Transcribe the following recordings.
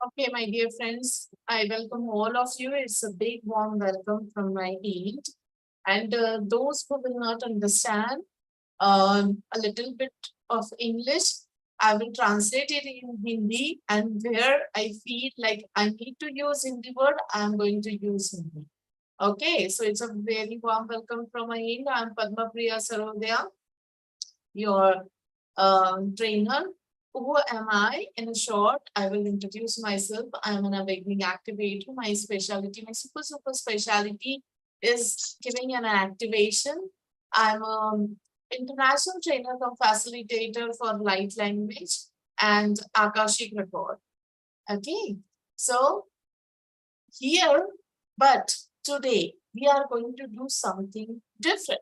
Okay, my dear friends, I welcome all of you. It's a big warm welcome from my end. And those who will not understand a little bit of English, I will translate it in Hindi. And where I feel like I need to use Hindi word, I'm going to use Hindi. Okay, so it's a very warm welcome from my end. I'm Padma Priya Sarodaya, your trainer. Who am I? In short, I will introduce myself. I'm an awakening activator. My specialty, my super specialty is giving an activation. I'm an international trainer or facilitator for light language and Akashic record. Okay, so here, but today we are going to do something different.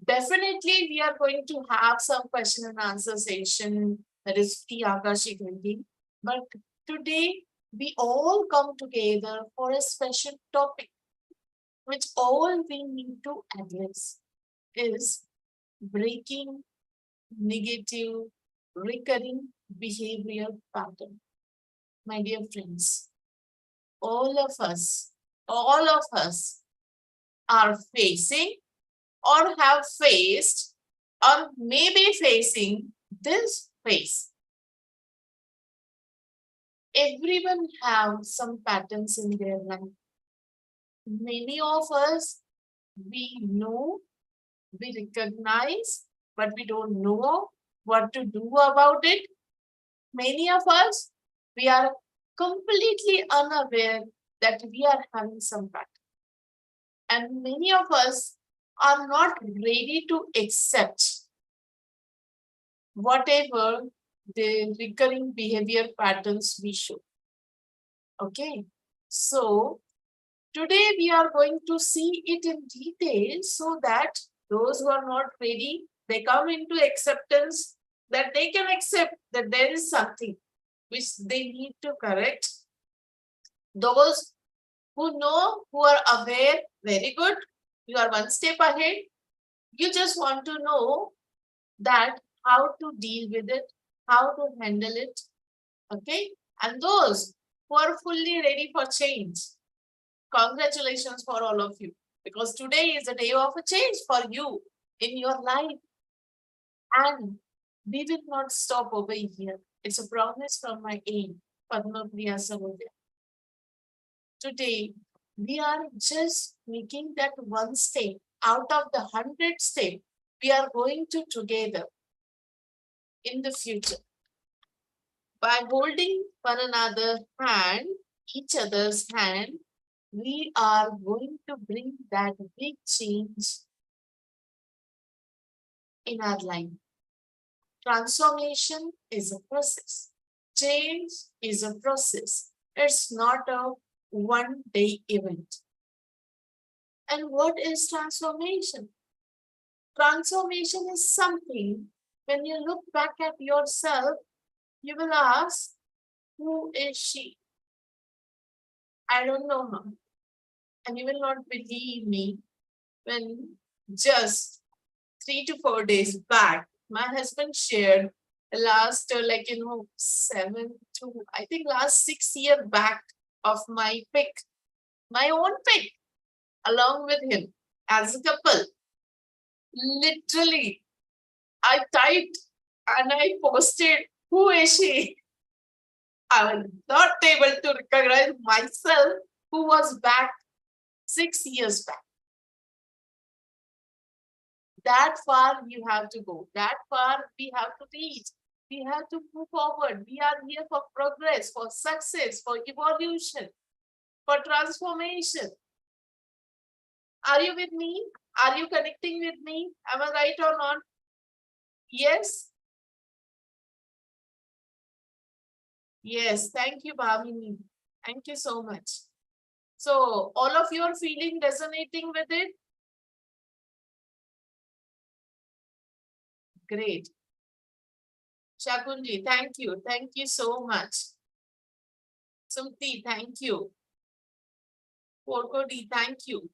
Definitely, we are going to have some question and answer session that is free Akashic reading. But today, we all come together for a special topic, which all we need to address is breaking negative recurring behavior pattern. My dear friends, all of us, all of us are facing or have faced or maybe facing this phase. Everyone have some patterns in their life. Many of us, we know, we recognize, but we don't know what to do about it. Many of us, we are completely unaware that we are having some pattern. And many of us are not ready to accept whatever the recurring behavior patterns we show. Okay, so today we are going to see it in detail so that those who are not ready, they come into acceptance, that they can accept that there is something which they need to correct. Those who know, who are aware, very good, you are one step ahead. You just want to know that how to deal with it, how to handle it. Okay, and those who are fully ready for change, congratulations for all of you, because today is a day of a change for you in your life. And we will not stop over here. It's a promise from my aim, Padma Priya Sarodaya. Today, we are just making that one step out of the 100 steps we are going to together in the future. By holding one another hand, each other's hand, we are going to bring that big change in our life. Transformation is a process. Change is a process. It's not a one-day event. And what is transformation? Transformation is something, when you look back at yourself, you will ask, who is she? I don't know her. And you will not believe me when just 3 to 4 days back, my husband shared last, 6 year back of my pic, my own pic, along with him as a couple. Literally, I typed and I posted, who is she? I was not able to recognize myself who was back 6 years back. That far you have to go. That far we have to reach. We have to move forward. We are here for progress, for success, for evolution, for transformation. Are you with me? Are you connecting with me? Am I right or not? Yes? Yes, thank you, Bhavini. Thank you so much. So, all of you are feeling resonating with it? Great. Shakunji, thank you. Thank you so much. Sumti, thank you. Porkodi, thank you.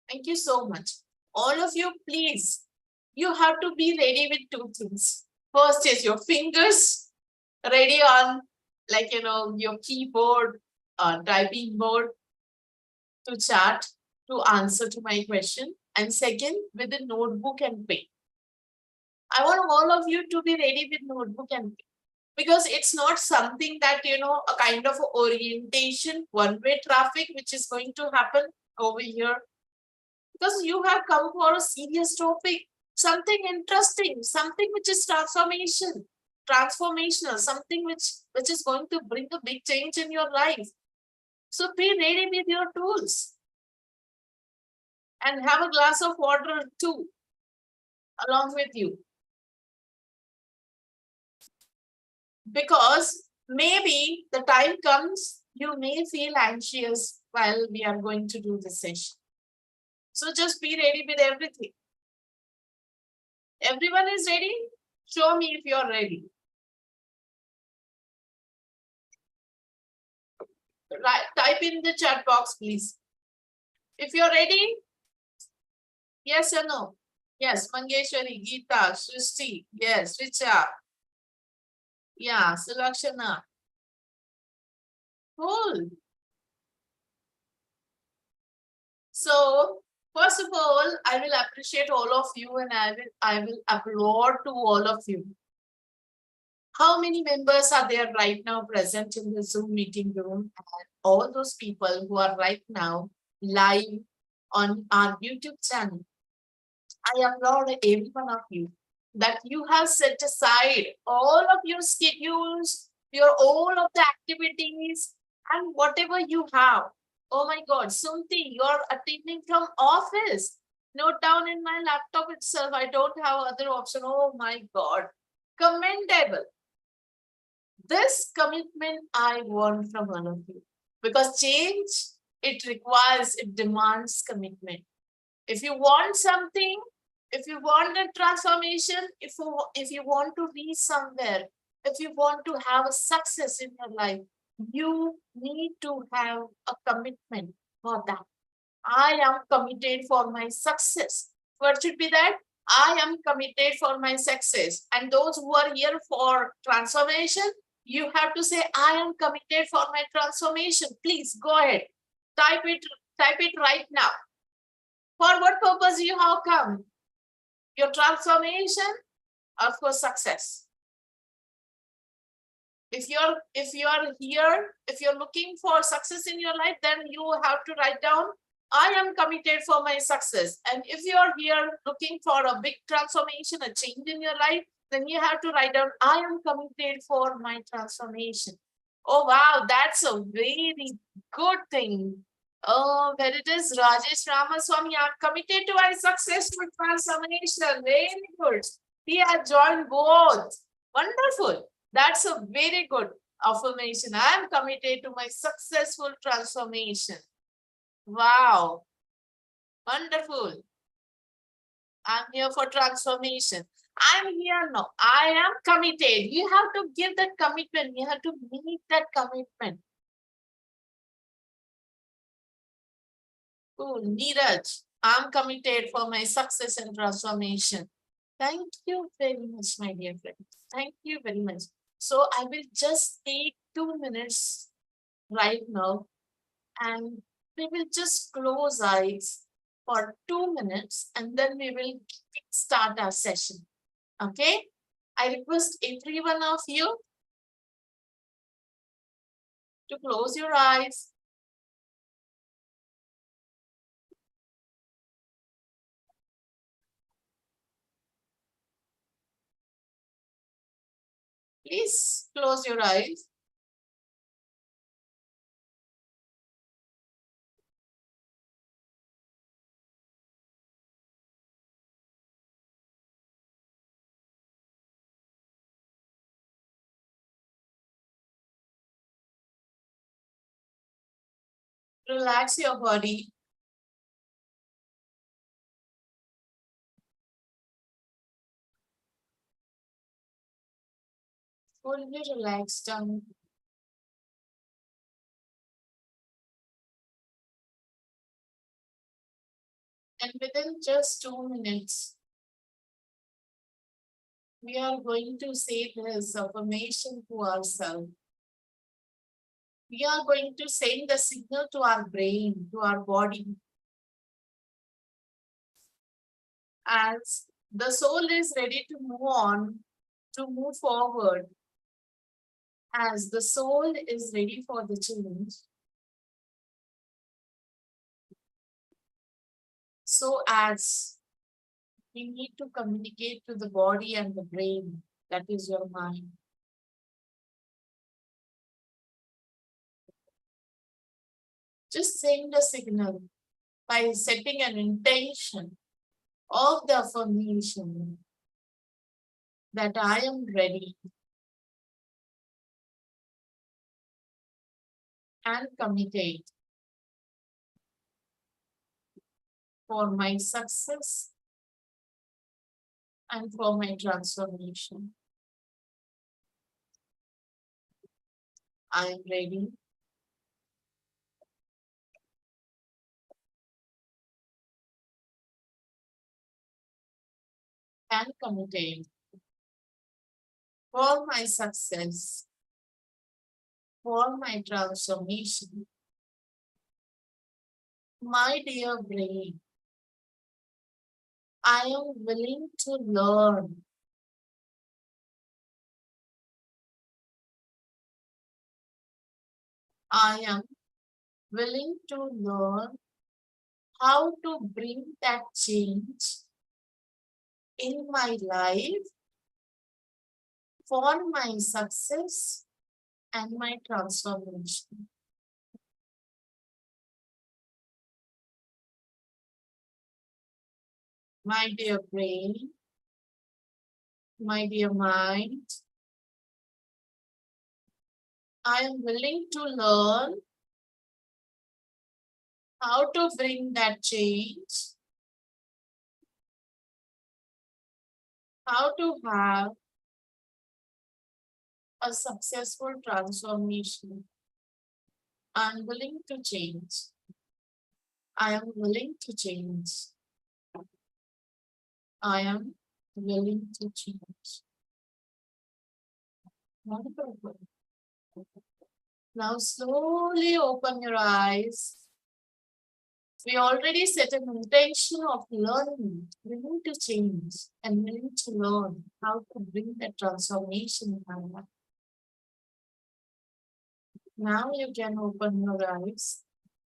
Thank you so much. All of you, please, you have to be ready with two things. First is your fingers Ready on, like, your keyboard, typing board to chat, to answer to my question. And second, with a notebook and pen. I want all of you to be ready with notebook and pen. Because it's not something that, a kind of orientation, one-way traffic, which is going to happen over here. Because you have come for a serious topic, something interesting, something which is transformational, something which is going to bring a big change in your life. So be ready with your tools and have a glass of water too, along with you. Because maybe the time comes, you may feel anxious while we are going to do the session. So just be ready with everything. Everyone is ready? Show me if you're ready. Type in the chat box, please. If you're ready, yes or no? Yes, Mangeshwari, Geeta, Srishti, yes, Richa. Yeah, Sulakshana. Cool. So, first of all, I will appreciate all of you and I will applaud to all of you. How many members are there right now present in the Zoom meeting room? And all those people who are right now live on our YouTube channel. I applaud every one of you that you have set aside all of your schedules, all of the activities, and whatever you have. Oh my God, Sumti, you're attending from office. Note down in my laptop itself. I don't have other option. Oh my God, commendable. This commitment I want from all of you, because change, it demands commitment. If you want something, if you want a transformation, if you want to reach somewhere, if you want to have a success in your life, you need to have a commitment for that. I am committed for my success. What should be that? I am committed for my success. And those who are here for transformation, you have to say, I am committed for my transformation. Please go ahead. Type it right now. For what purpose you have come? Your transformation or for success? If you're here, if you're looking for success in your life, then you have to write down, I am committed for my success. And if you're here looking for a big transformation, a change in your life, then you have to write down, I am committed for my transformation. Oh wow, that's a very good thing. Oh, there it is, Rajesh Ramaswamy. I'm committed to my successful transformation. Very good. He has joined both. Wonderful. That's a very good affirmation. I am committed to my successful transformation. Wow. Wonderful. I'm here for transformation. I'm here now. I am committed. You have to give that commitment. You have to meet that commitment. Cool. Neeraj, I'm committed for my success and transformation. Thank you very much, my dear friend. Thank you very much. So I will just take 2 minutes right now and we will just close eyes for 2 minutes and then we will start our session. Okay? I request every one of you to close your eyes. Please close your eyes. Relax your body. Fully relax down. And within just 2 minutes, we are going to say this affirmation to ourselves. We are going to send the signal to our brain, to our body, as the soul is ready to move on, to move forward, as the soul is ready for the change. So as we need to communicate to the body and the brain, that is your mind. Just send a signal by setting an intention of the affirmation that I am ready and committed for my success and for my transformation. I am ready and committed for my success, for my transformation. My dear brain, I am willing to learn. I am willing to learn how to bring that change in my life for my success and my transformation. My dear brain, my dear mind, I am willing to learn how to bring that change, how to have a successful transformation. I am willing to change. I am willing to change. I am willing to change. Wonderful. Now slowly open your eyes. We already set an intention of learning, willing to change and willing to learn how to bring that transformation in our life. Now you can open your eyes,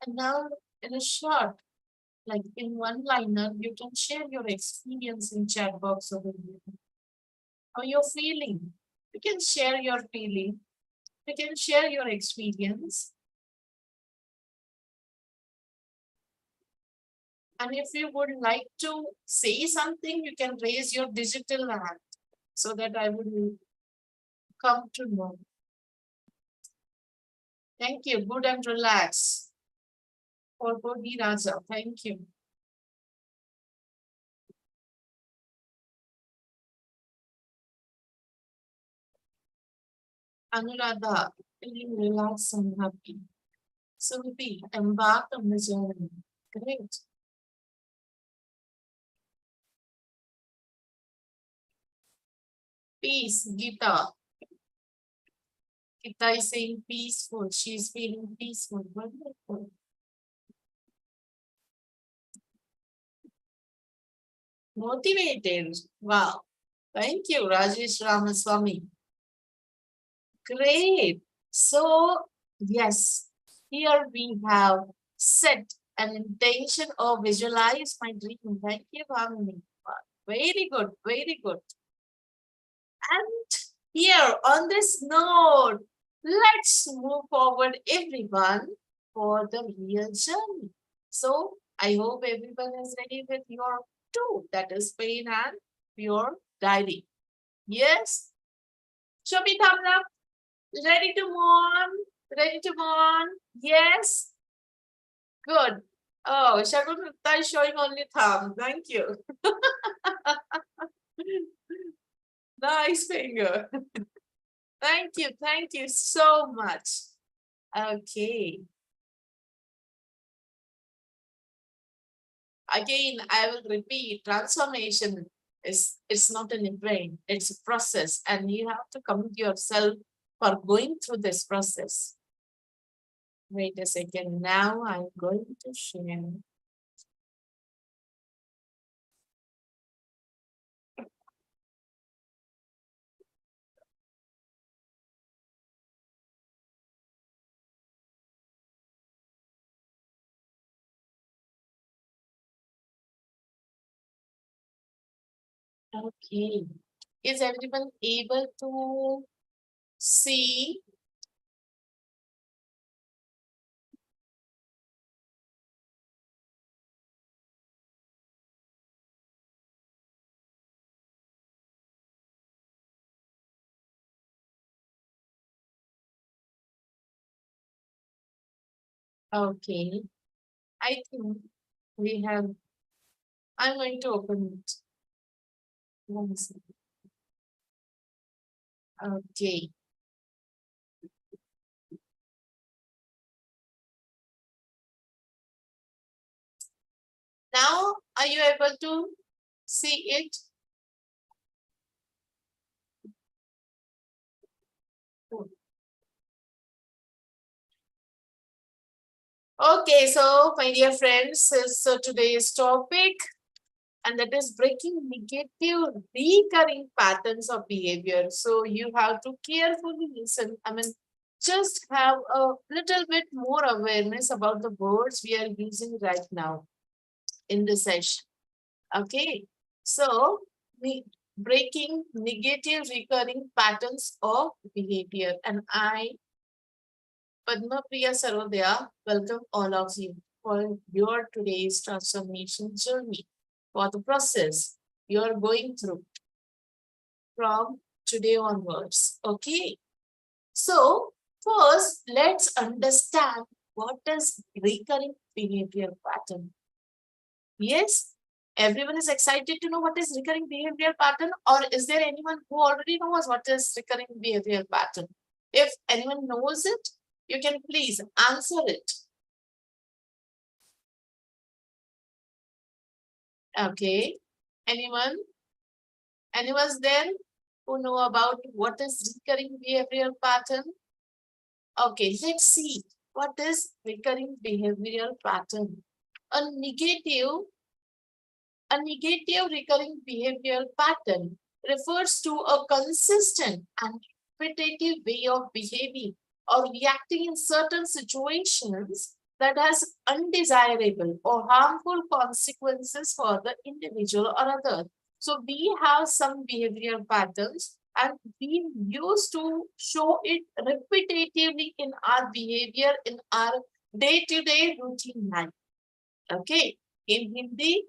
and now in a short, like in one liner, you can share your experience in chat box over here. How you're feeling. You can share your feeling. You can share your experience. And if you would like to say something, you can raise your digital hand so that I would come to know. Thank you. Good and relax. For Bodhi Raja. Thank you. Anuradha, feeling relaxed and happy. Surupi, embark on the journey. Great. Peace, Gita. Gita is saying peaceful. She's feeling peaceful. Wonderful. Motivated. Wow. Thank you, Rajesh Ramaswamy. Great. So, yes, here we have set an intention or visualize my dream. Thank you, Bhavani. Very good, very good. And here on this note, let's move forward, everyone, for the real journey. So, I hope everyone is ready with your two, that is pen and your diary. Yes? Show me thumbs up. Ready to move on? Ready to move on? Yes? Good. Oh, Shagun Gupta is showing only thumb. Thank you. Nice finger. Thank you. Thank you so much. Okay. Again, I will repeat transformation It's not an event, it's a process, and you have to commit yourself for going through this process. Wait a second. Now I'm going to share. Okay. Is everyone able to see? Okay. I think we have. I'm going to open it. One second. Okay. Now, are you able to see it? Okay, so my dear friends, so today's topic, and that is breaking negative recurring patterns of behavior. So you have to carefully listen. I mean, just have a little bit more awareness about the words we are using right now in the session. Okay, so we breaking negative recurring patterns of behavior, and I, Padma Priya Sarodaya, welcome all of you for your today's transformation journey, for the process you are going through from today onwards. Okay, so first let's understand what is recurring behavior pattern. Yes, everyone is excited to know what is recurring behavior pattern, or is there anyone who already knows what is recurring behavior pattern? If anyone knows it, you can please answer it. Okay. Anyone? Anyone's there who know about what is recurring behavioral pattern? Okay, let's see what is recurring behavioral pattern. A negative, a negative recurring behavioral pattern refers to a consistent and repetitive way of behaving or reacting in certain situations that has undesirable or harmful consequences for the individual or other. So we have some behavioral patterns and we used to show it repetitively in our behavior in our day-to-day routine life. Okay, in Hindi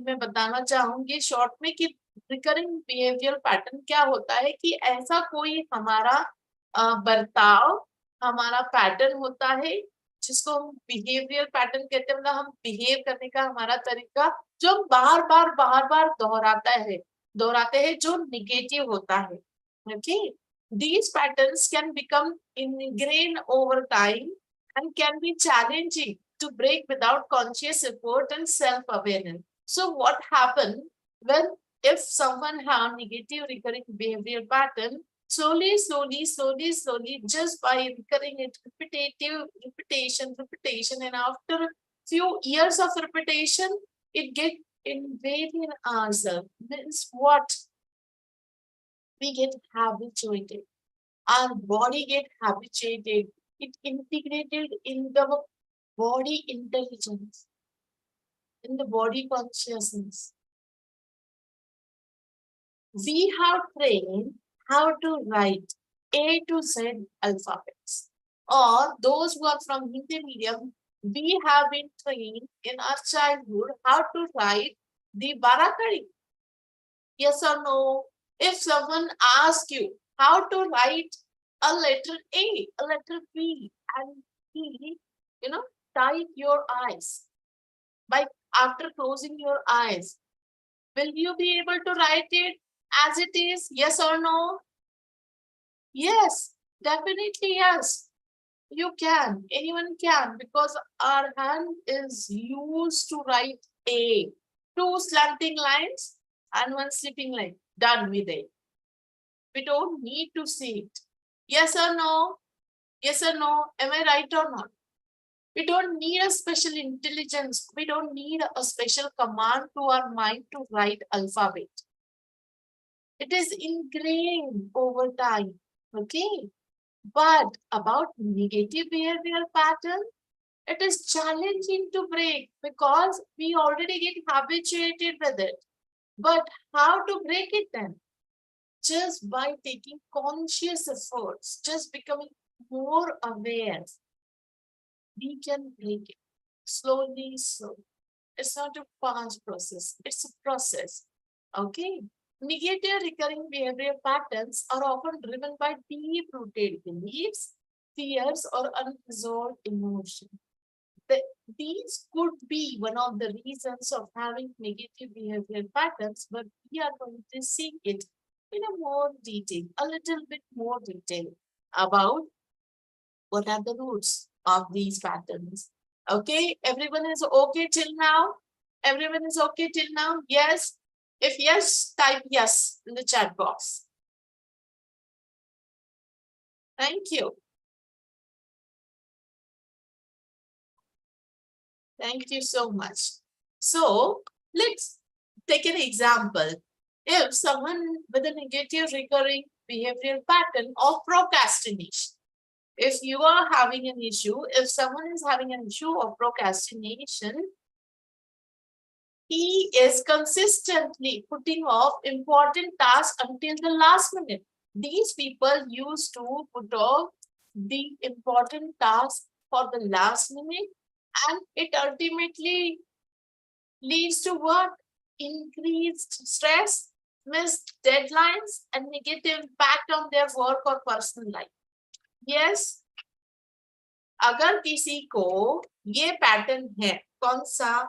में बताना चाहूंगी short में कि recurring behaviour pattern क्या होता है कि ऐसा कोई हमारा बर्ताव हमारा पैटर्न होता है जिसको हम बिहेवियर पैटर्न कहते हैं मतलब हम बिहेव करने का हमारा तरीका जो बार बार दोहराते हैं जो निगेटिव होता है okay these patterns can become ingrained over time and can be challenging to break without conscious effort and self-awareness. So what happened when if someone have negative recurring behavior pattern, slowly, just by recurring it, repetition, and after few years of repetition, it get ingrained in ourselves. Means what? We get habituated. Our body get habituated. It integrated in the body intelligence, in the body consciousness. We have trained how to write A to Z alphabets. Or those who are from Hindi medium, we have been trained in our childhood how to write the Barakari. Yes or no? If someone asks you how to write a letter A, a letter B, and he, tight your eyes by after closing your eyes, will you be able to write it as it is? Yes or no? Yes, definitely yes. You can. Anyone can because our hand is used to write A. Two slanting lines and one sleeping like done with it. We don't need to see it. Yes or no? Yes or no? Am I right or not? We don't need a special intelligence. We don't need a special command to our mind to write alphabet. It is ingrained over time. Okay. But about negative behavioral pattern, it is challenging to break because we already get habituated with it. But how to break it then? Just by taking conscious efforts, just becoming more aware, we can break it slowly, slowly. It's not a fast process, it's a process. Okay. Negative recurring behavior patterns are often driven by deep rooted beliefs, fears, or unresolved emotions. These could be one of the reasons of having negative behavior patterns, but we are going to see it in a more detail, a little bit more detail about what are the roots of these patterns. Okay, everyone is okay till now? Everyone is okay till now? Yes? If yes, type yes in the chat box. Thank you. Thank you so much. So let's take an example. If someone with a negative recurring behavioral pattern of procrastination, if you are having an issue, if someone is having an issue of procrastination, he is consistently putting off important tasks until the last minute. These people used to put off the important tasks for the last minute, and it ultimately leads to what? Increased stress, missed deadlines, and negative impact on their work or personal life. Yes, अगर किसी को ये pattern है, कौन सा?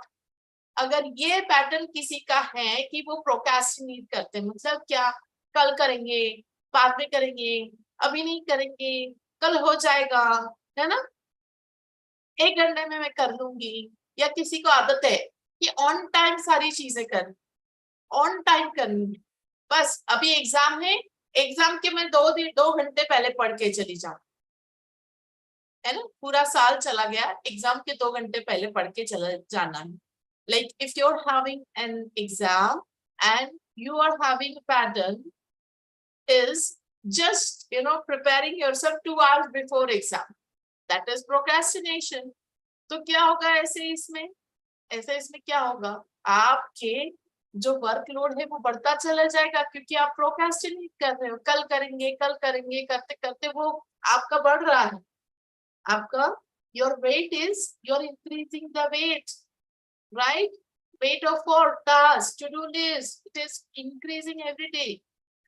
अगर ये pattern किसी का है कि वो प्रोक्रेस्टिनेट करते हैं, मतलब क्या? कल करेंगे, बाद में करेंगे, अभी नहीं करेंगे, कल हो जाएगा, है ना? 1 घंटे में मैं कर लूंगी, या किसी को आदत है कि ऑन टाइम सारी चीजें कर, ऑन टाइम करनी है। बस अभी एग्जाम है, एग्जाम के मैं 2 घंटे पहले पढ़ के चली जाऊँ, है ना? पूरा साल चला गया, एग्जाम के 2 घंटे पहले पढ़ के चला जाना है। Like if you're having an exam and you are having a pattern is just preparing yourself 2 hours before exam, that is procrastination. तो क्या होगा ऐसे इसमें? ऐसे इसमें क्या होगा? आपके जो वर्कलोड है वो बढ़ता चला जाएगा, क्योंकि आप प्रोक्रेस्टिनेट कर रहे हो, कल करेंगे करते करते वो आपका बढ़ रहा है। आपका your weight is, you're increasing the weight, right? Weight of what? Task, to do list, it is increasing every day.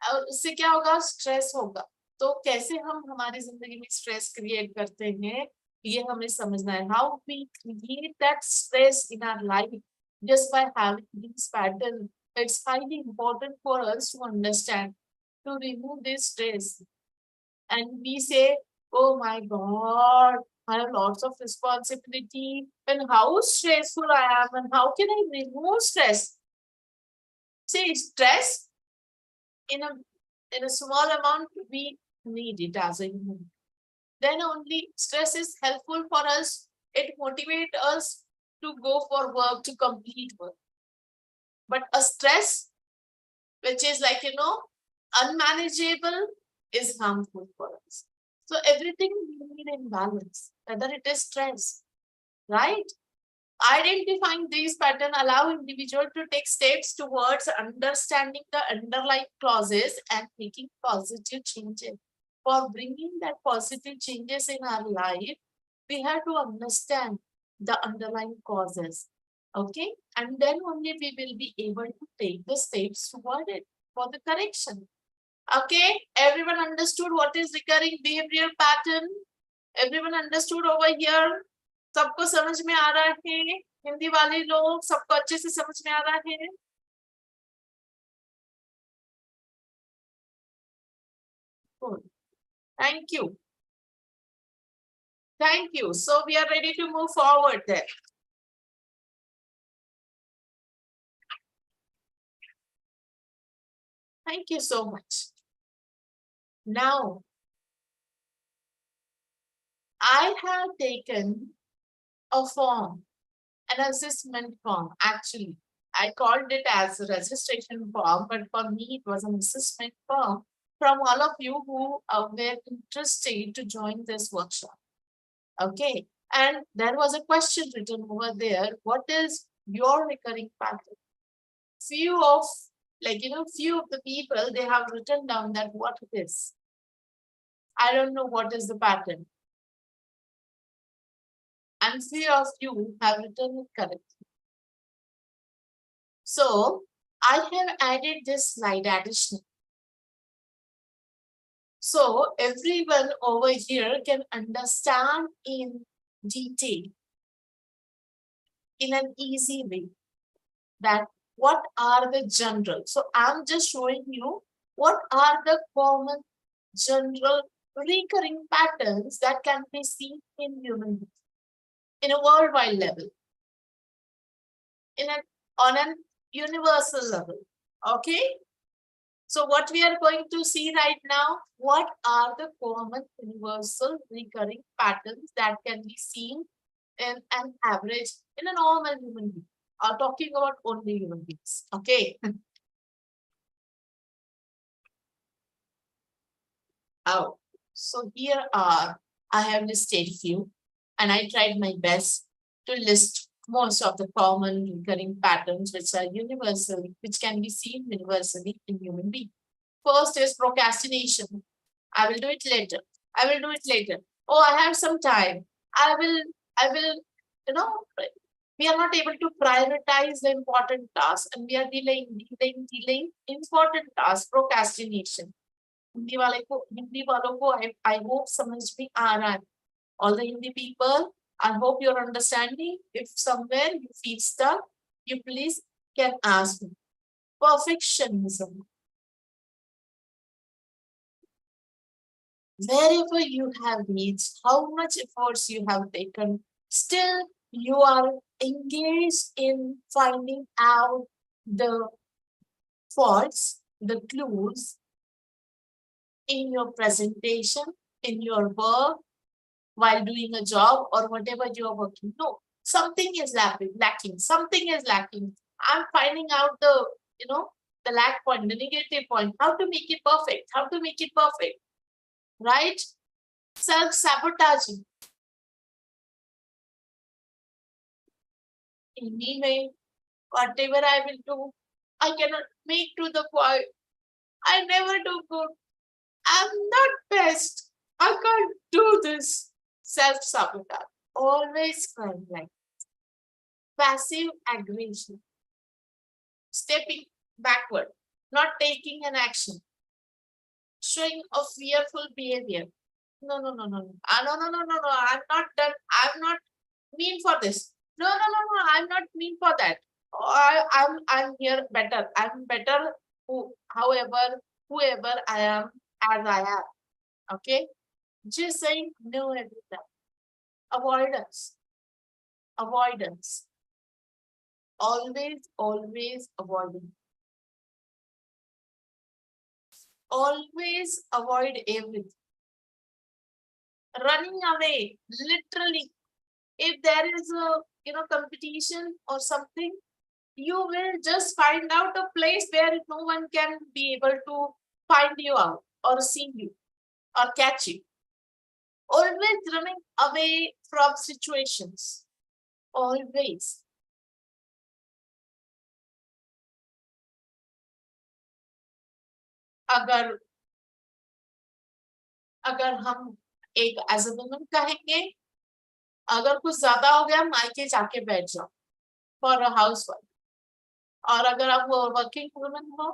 और उससे क्या होगा? स्ट्रेस होगा। तो कैसे हम हमारी जिंदगी में स्ट्रेस क्रिएट करते हैं, ये हमें समझना है। How we create that stress in our life just by having these patterns. It's highly important for us to understand, to remove this stress. And we say, oh my God, I have lots of responsibility, and how stressful I am, and how can I remove stress? See, stress in a small amount, we need it as a human. Then only stress is helpful for us. It motivates us to go for work, to complete work. But a stress which is like unmanageable is harmful for us. So everything we need in balance, whether it is stress, right? Identifying these patterns allow individual to take steps towards understanding the underlying causes and making positive changes. For bringing that positive changes in our life, we have to understand the underlying causes. Okay, and then only we will be able to take the steps toward it for the correction. Okay, everyone understood what is recurring behavioral pattern? Everyone understood over here? सबको समझ में आ रहा है? हिंदी वाले लोग सबको अच्छे से समझ में आ रहा है? Good. Thank you. Thank you. So we are ready to move forward there. Thank you so much. Now, I have taken a form, an assessment form. Actually, I called it as a registration form, but for me, it was an assessment form from all of you who were interested to join this workshop. Okay. And there was a question written over there. What is your recurring pattern? Few of, few of the people, they have written down that what it is. I don't know what is the pattern. And few of you have written it correctly. So I have added this slide additional. So everyone over here can understand in detail, in an easy way, that what are the general. So I'm just showing you what are the common general recurring patterns that can be seen in human beings in a worldwide level, on an universal level. Okay. So what we are going to see right now, what are the common universal recurring patterns that can be seen in an average, in a normal human being? I'm talking about only human beings. Okay. Oh, so here are, I have listed few, and I tried my best to list most of the common recurring patterns which are universal, which can be seen universally in human beings. First is procrastination. I will do it later. I will do it later. Oh, I have some time. I will, you know, we are not able to prioritize the important tasks and we are delaying important tasks, procrastination. Hindi वालों को I hope समझ में आ रहा है. All the Hindi people, I hope you're understanding. If somewhere you feel stuck, you please can ask me. Perfectionism. Wherever you have reached, how much efforts you have taken, still you are engaged in finding out the faults, the clues in your presentation, in your work, while doing a job or whatever you are working. No, something is lacking. Something is lacking. I'm finding out the lack point, the negative point, how to make it perfect, right? Self-sabotaging. In any way, whatever I will do, I cannot make to the point. I never do good. I'm not best. I can't do this. Self-sabotage. Always crying like passive aggression. Stepping backward, not taking an action. Showing a fearful behavior. No. No. I'm not done. I'm not mean for this. No. I'm not mean for that. I'm here better. I'm better whoever I am as I am. Okay? Just saying no every time. Avoidance. Avoidance. Always avoiding. Always avoid everything. Running away, literally. If there is a competition or something, you will just find out a place where no one can be able to find you out or see you or catch you. Always running away from situations. Always. अगर अगर हम एक as a woman कहेंगे, अगर कुछ ज्यादा हो गया मायके जाके बैठ जाओ फॉर अ हाउस वाइफ. और अगर आप वर्किंग वुमन हो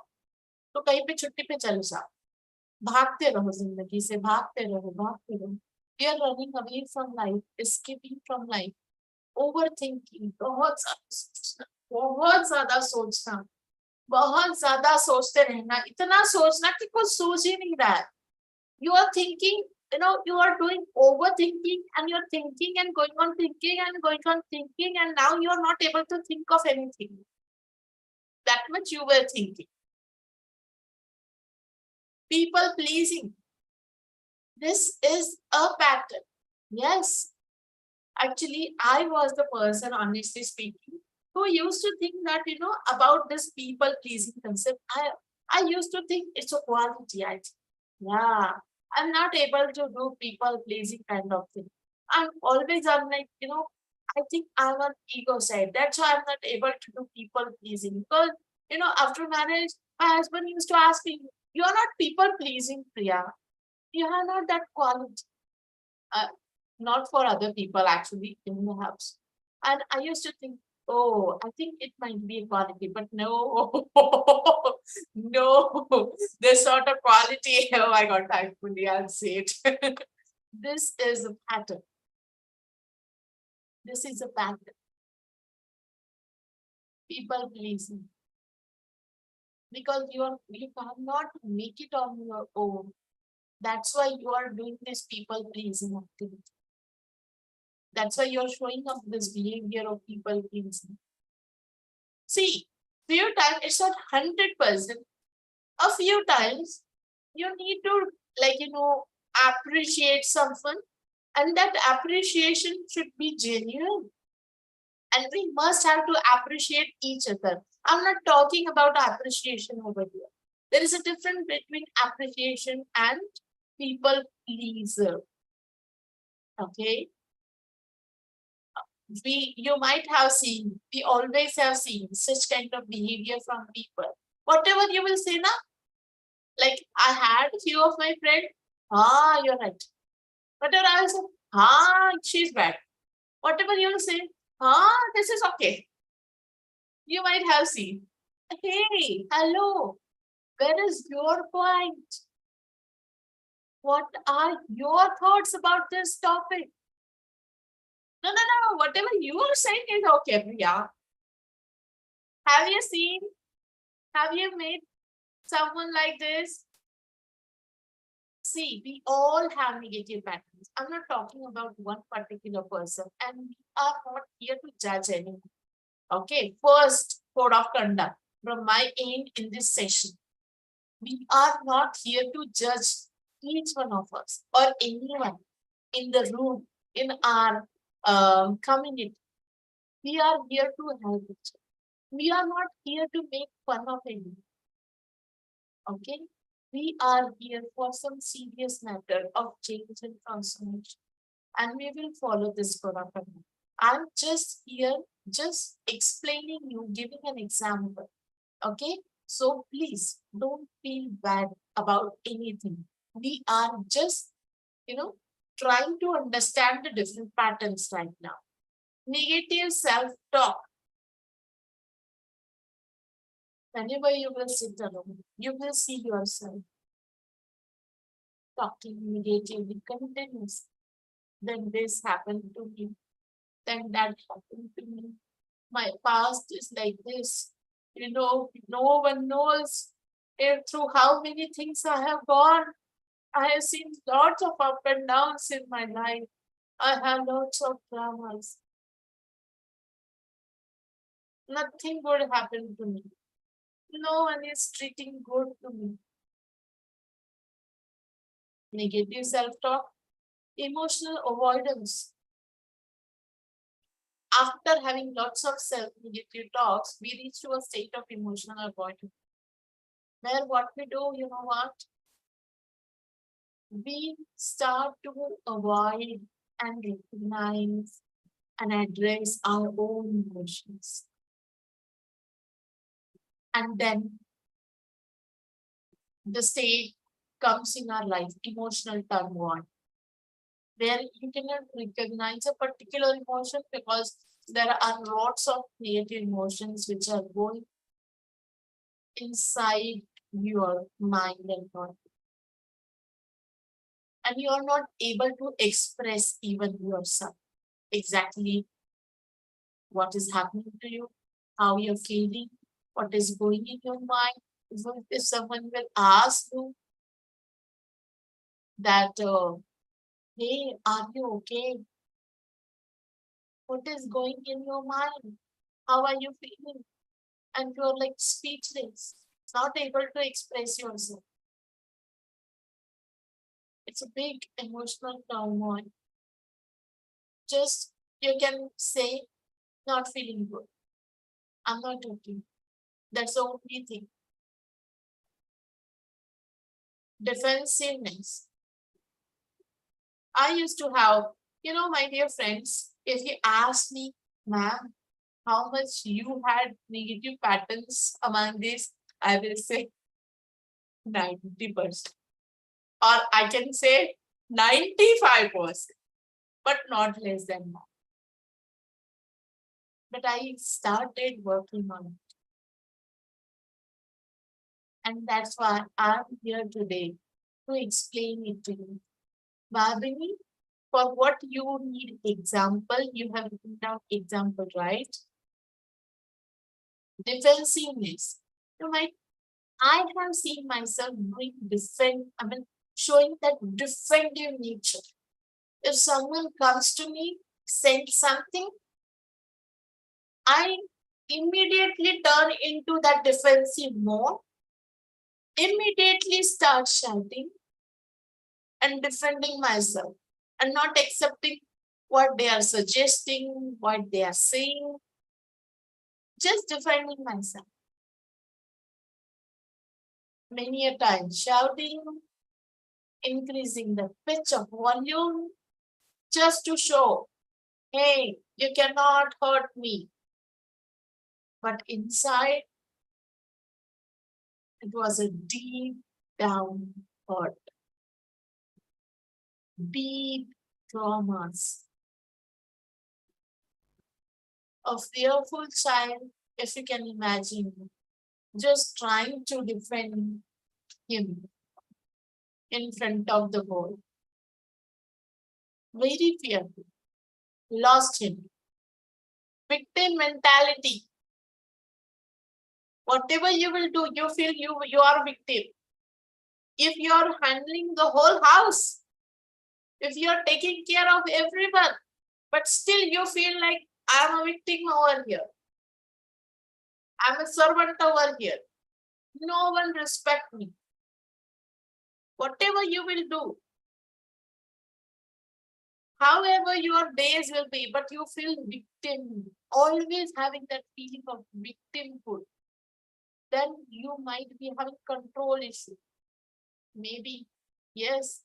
तो कहीं पे छुट्टी पे चले जाओ. भागते रहो जिंदगी से, भागते रहो. We are running away from life, escaping from life. Overthinking, बहुत ज्यादा सोचना, बहुत ज्यादा सोचते रहना, इतना सोचना कि कुछ सोच ही नहीं रहा है. You are thinking, you are doing overthinking and you're thinking and going on thinking and going on thinking, and now you are not able to think of anything. That much you were thinking. People pleasing. This is a pattern. Yes, actually, I was the person, honestly speaking, who used to think that, about this people pleasing concept. I used to think it's a quality. Yeah, I'm not able to do people pleasing kind of thing. I'm like, I think I'm an ego side. That's why I'm not able to do people pleasing. Because, after marriage, my husband used to ask me, "You're not people pleasing, Priya. You have not that quality." Uh, Not for other people, actually, in the house. And I used to think, oh, I think it might be a quality, but no, no, this sort of quality. Oh my God, thankfully, I'll say it. This is a pattern. This is a pattern. People pleasing. Because you cannot make it on your own. That's why you are doing this people pleasing activity. That's why you're showing up this behavior of people pleasing. See, few times it's not 100%. A few times you need to, like, appreciate someone, and that appreciation should be genuine. And we must have to appreciate each other. I'm not talking about appreciation over here. There is a difference between appreciation and people pleaser. Okay, you might have seen, we always have seen such kind of behavior from people. Whatever you will say now, like I had a few of my friends, you're right. Whatever I will say, she's bad. Whatever you will say, this is okay. You might have seen. Hey, hello, where is your point? What are your thoughts about this topic? No, no, no. Whatever you are saying is okay, Priya. Have you seen? Have you met someone like this? See, we all have negative patterns. I'm not talking about one particular person, and we are not here to judge anyone. Okay, first code of conduct from my end in this session. We are not here to judge each one of us or anyone in the room, in our community. We are here to help each other. We are not here to make fun of anyone. Okay? We are here for some serious matter of change and transformation. And we will follow this protocol. I'm just here, just explaining you, giving an example. Okay? So please don't feel bad about anything. We are just, trying to understand the different patterns right now. Negative self-talk. Whenever you will sit alone, you will see yourself talking negatively continuously. Then this happened to me. Then that happened to me. My past is like this. No one knows through how many things I have gone. I have seen lots of up and downs in my life. I have lots of dramas. Nothing good happened to me. No one is treating good to me. Negative self-talk, emotional avoidance. After having lots of self-negative talks, we reach to a state of emotional avoidance. Where what we do, you know what? We start to avoid and recognize and address our own emotions. And then the state comes in our life, emotional turmoil, where you cannot recognize a particular emotion because there are lots of creative emotions which are going inside your mind and body. And you are not able to express even yourself exactly what is happening to you, how you're feeling, what is going in your mind. If someone will ask you that, hey, are you okay? What is going in your mind? How are you feeling? And you're like speechless, not able to express yourself. It's a big emotional turmoil. Just you can say, not feeling good. I'm not okay. That's the only thing. Defensiveness. I used to have, my dear friends, if you ask me, ma'am, how much you had negative patterns among these, I will say 90%. Or I can say 95%, but not less than that. But I started working on it. And that's why I'm here today to explain it to you. Barbini, for what you need example, you have written down example, right? Defensiveness. You might, I have seen myself doing showing that defensive nature. If someone comes to me, saying something, I immediately turn into that defensive mode, immediately start shouting and defending myself and not accepting what they are suggesting, what they are saying, just defending myself. Many a time shouting, increasing the pitch of volume just to show, hey, you cannot hurt me. But inside, it was a deep down hurt, deep traumas. A fearful child, if you can imagine, just trying to defend him in front of the world. Very fearful. Lost him. Victim mentality. Whatever you will do, you feel you are a victim. If you are handling the whole house, if you are taking care of everyone, but still you feel like I am a victim over here. I'm a servant over here. No one respect me. Whatever you will do, however your days will be, but you feel victim, always having that feeling of victimhood, then you might be having control issue. Maybe, yes,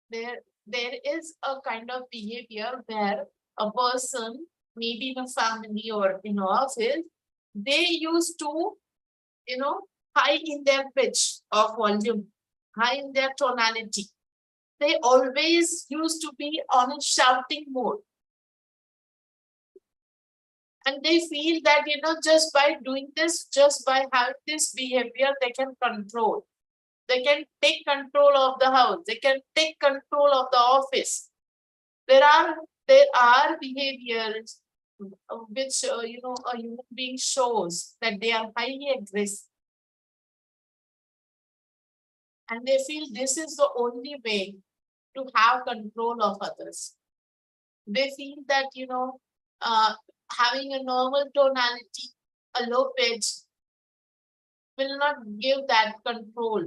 there is a kind of behavior where a person, maybe in a family or in office, they used to, high in their pitch of volume, high in their tonality. They always used to be on a shouting mode. And they feel that, just by doing this, just by having this behavior, they can control. They can take control of the house. They can take control of the office. There are behaviors which, a human being shows that they are highly aggressive. And they feel this is the only way to have control of others. They feel that, having a normal tonality, a low pitch, will not give that control.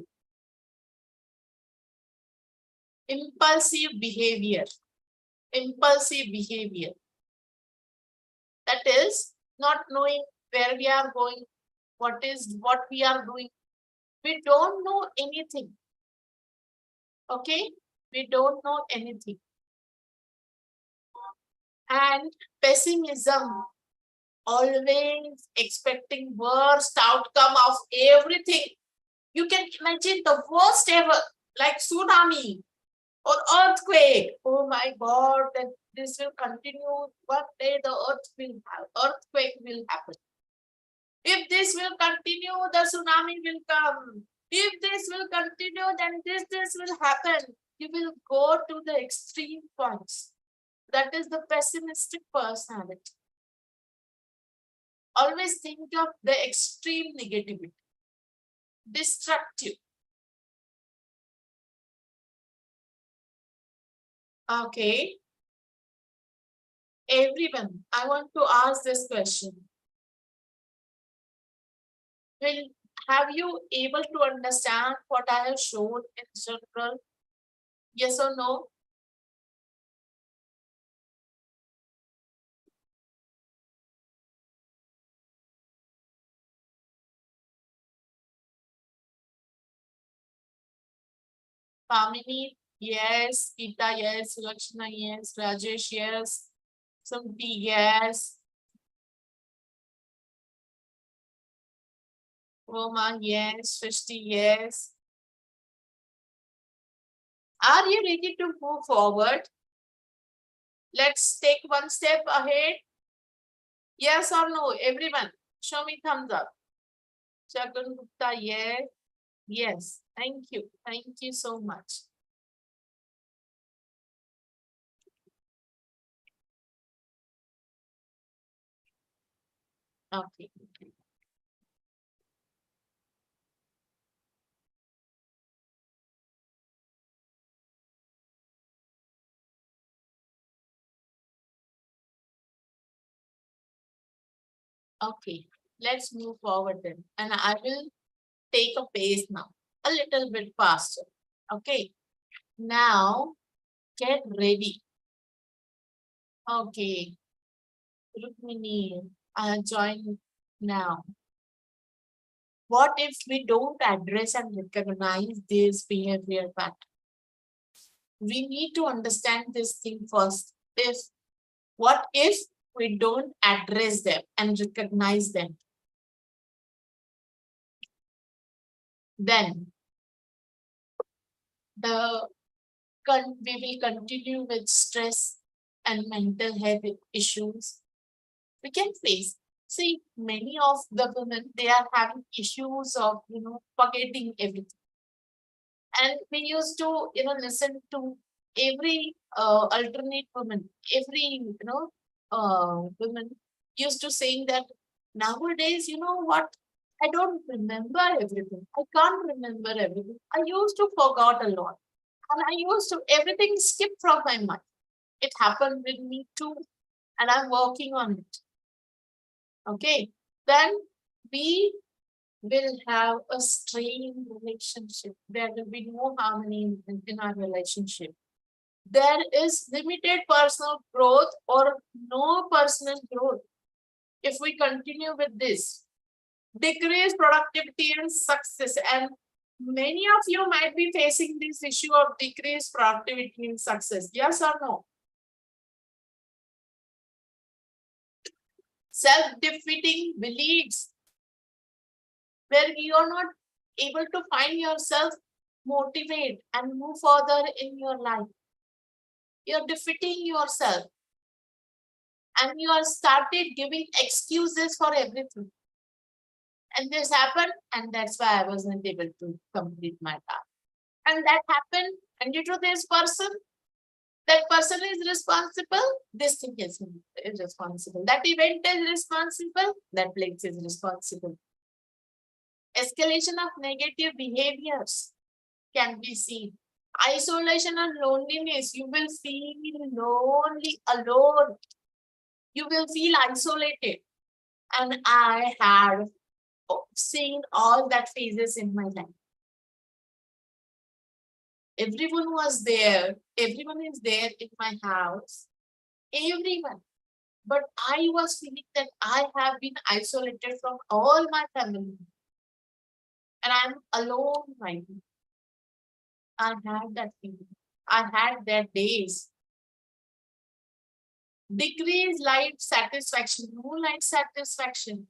Impulsive behavior. Impulsive behavior. That is not knowing where we are going, what we are doing. We don't know anything. Okay? We don't know anything. And pessimism, always expecting worst outcome of everything. You can imagine the worst ever, like tsunami or earthquake. Oh my God, that this will continue. One day the earthquake will happen. If this will continue, the tsunami will come. If this will continue, then this will happen. You will go to the extreme points. That is the pessimistic personality. Always think of the extreme negativity. Destructive. Okay. Everyone, I want to ask this question. Will, have you able to understand what I have shown in general? Yes or no? Kamini, yes. Geeta, yes. Lakshana, yes. Rajesh, yes. Sumti, yes. Roma, yes. Srishti, yes. Are you ready to move forward? Let's take one step ahead. Yes or no? Everyone, show me thumbs up. Shagun Gupta, yes. Yes. Thank you. Thank you so much. Okay. Okay. Let's move forward then. And I will take a pace now, a little bit faster. Okay. Now get ready. Okay. Rukmini, join now. What if we don't address and recognize this behavior pattern? We need to understand this thing first. If what if we don't address them and recognize them? Then the we will continue with stress and mental health issues we can face. See, many of the women they are having issues of forgetting everything, and we used to listen to every alternate woman, every women used to saying that nowadays what, I don't remember everything, I can't remember everything, I used to forgot a lot, and I used to everything skip from my mind. It happened with me too, and I'm working on it. Okay, then we will have a strained relationship. There will be no harmony in our relationship. There is limited personal growth or no personal growth if we continue with this. Decreased productivity and success. And many of you might be facing this issue of decreased productivity and success. Yes or no? Self-defeating beliefs where you are not able to find yourself, motivate and move further in your life. You're defeating yourself and you are started giving excuses for everything. And this happened, and that's why I wasn't able to complete my task. And that happened, and due to this person, that person is responsible, this thing is responsible, that event is responsible, that place is responsible. Escalation of negative behaviors can be seen. Isolation and loneliness, you will feel lonely, alone. You will feel isolated. And I had seen all that phases in my life. Everyone was there. Everyone is there in my house. Everyone. But I was feeling that I have been isolated from all my family. And I'm alone right now. I had that feeling. I had that days. Decreased life satisfaction, no life satisfaction.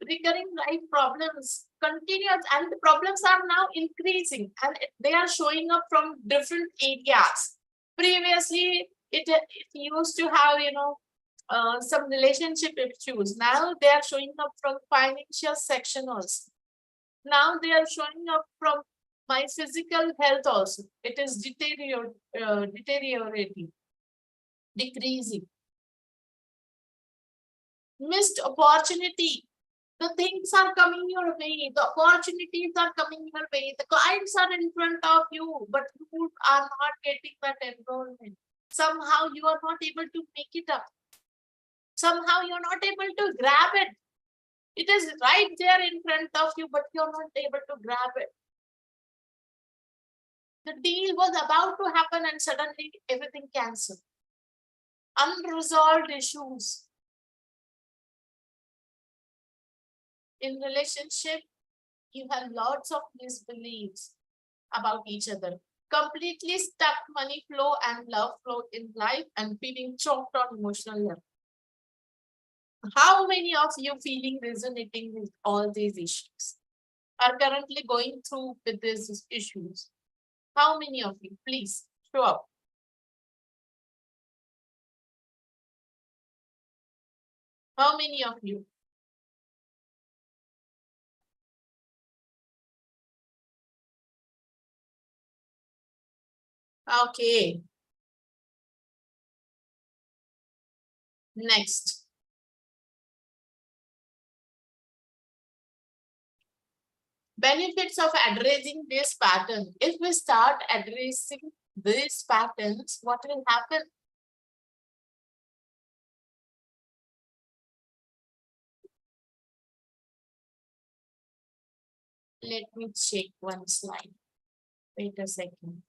Recurring life problems continues, and the problems are now increasing and they are showing up from different areas. Previously, it used to have, some relationship issues. Now they are showing up from financial section also. Now they are showing up from my physical health also. It is deteriorating, decreasing. Missed opportunity. The things are coming your way, the opportunities are coming your way, the clients are in front of you, but you are not getting that enrollment. Somehow you are not able to make it up. Somehow you're not able to grab it. It is right there in front of you, but you're not able to grab it. The deal was about to happen and suddenly everything cancelled. Unresolved issues. In relationship, you have lots of misbeliefs about each other. Completely stuck money flow and love flow in life and feeling choked on emotional level. How many of you feeling resonating with all these issues? Are currently going through with these issues? How many of you? Please show up. How many of you? Okay. Next. Benefits of addressing this pattern. If we start addressing these patterns, what will happen? Let me check one slide. Wait a second.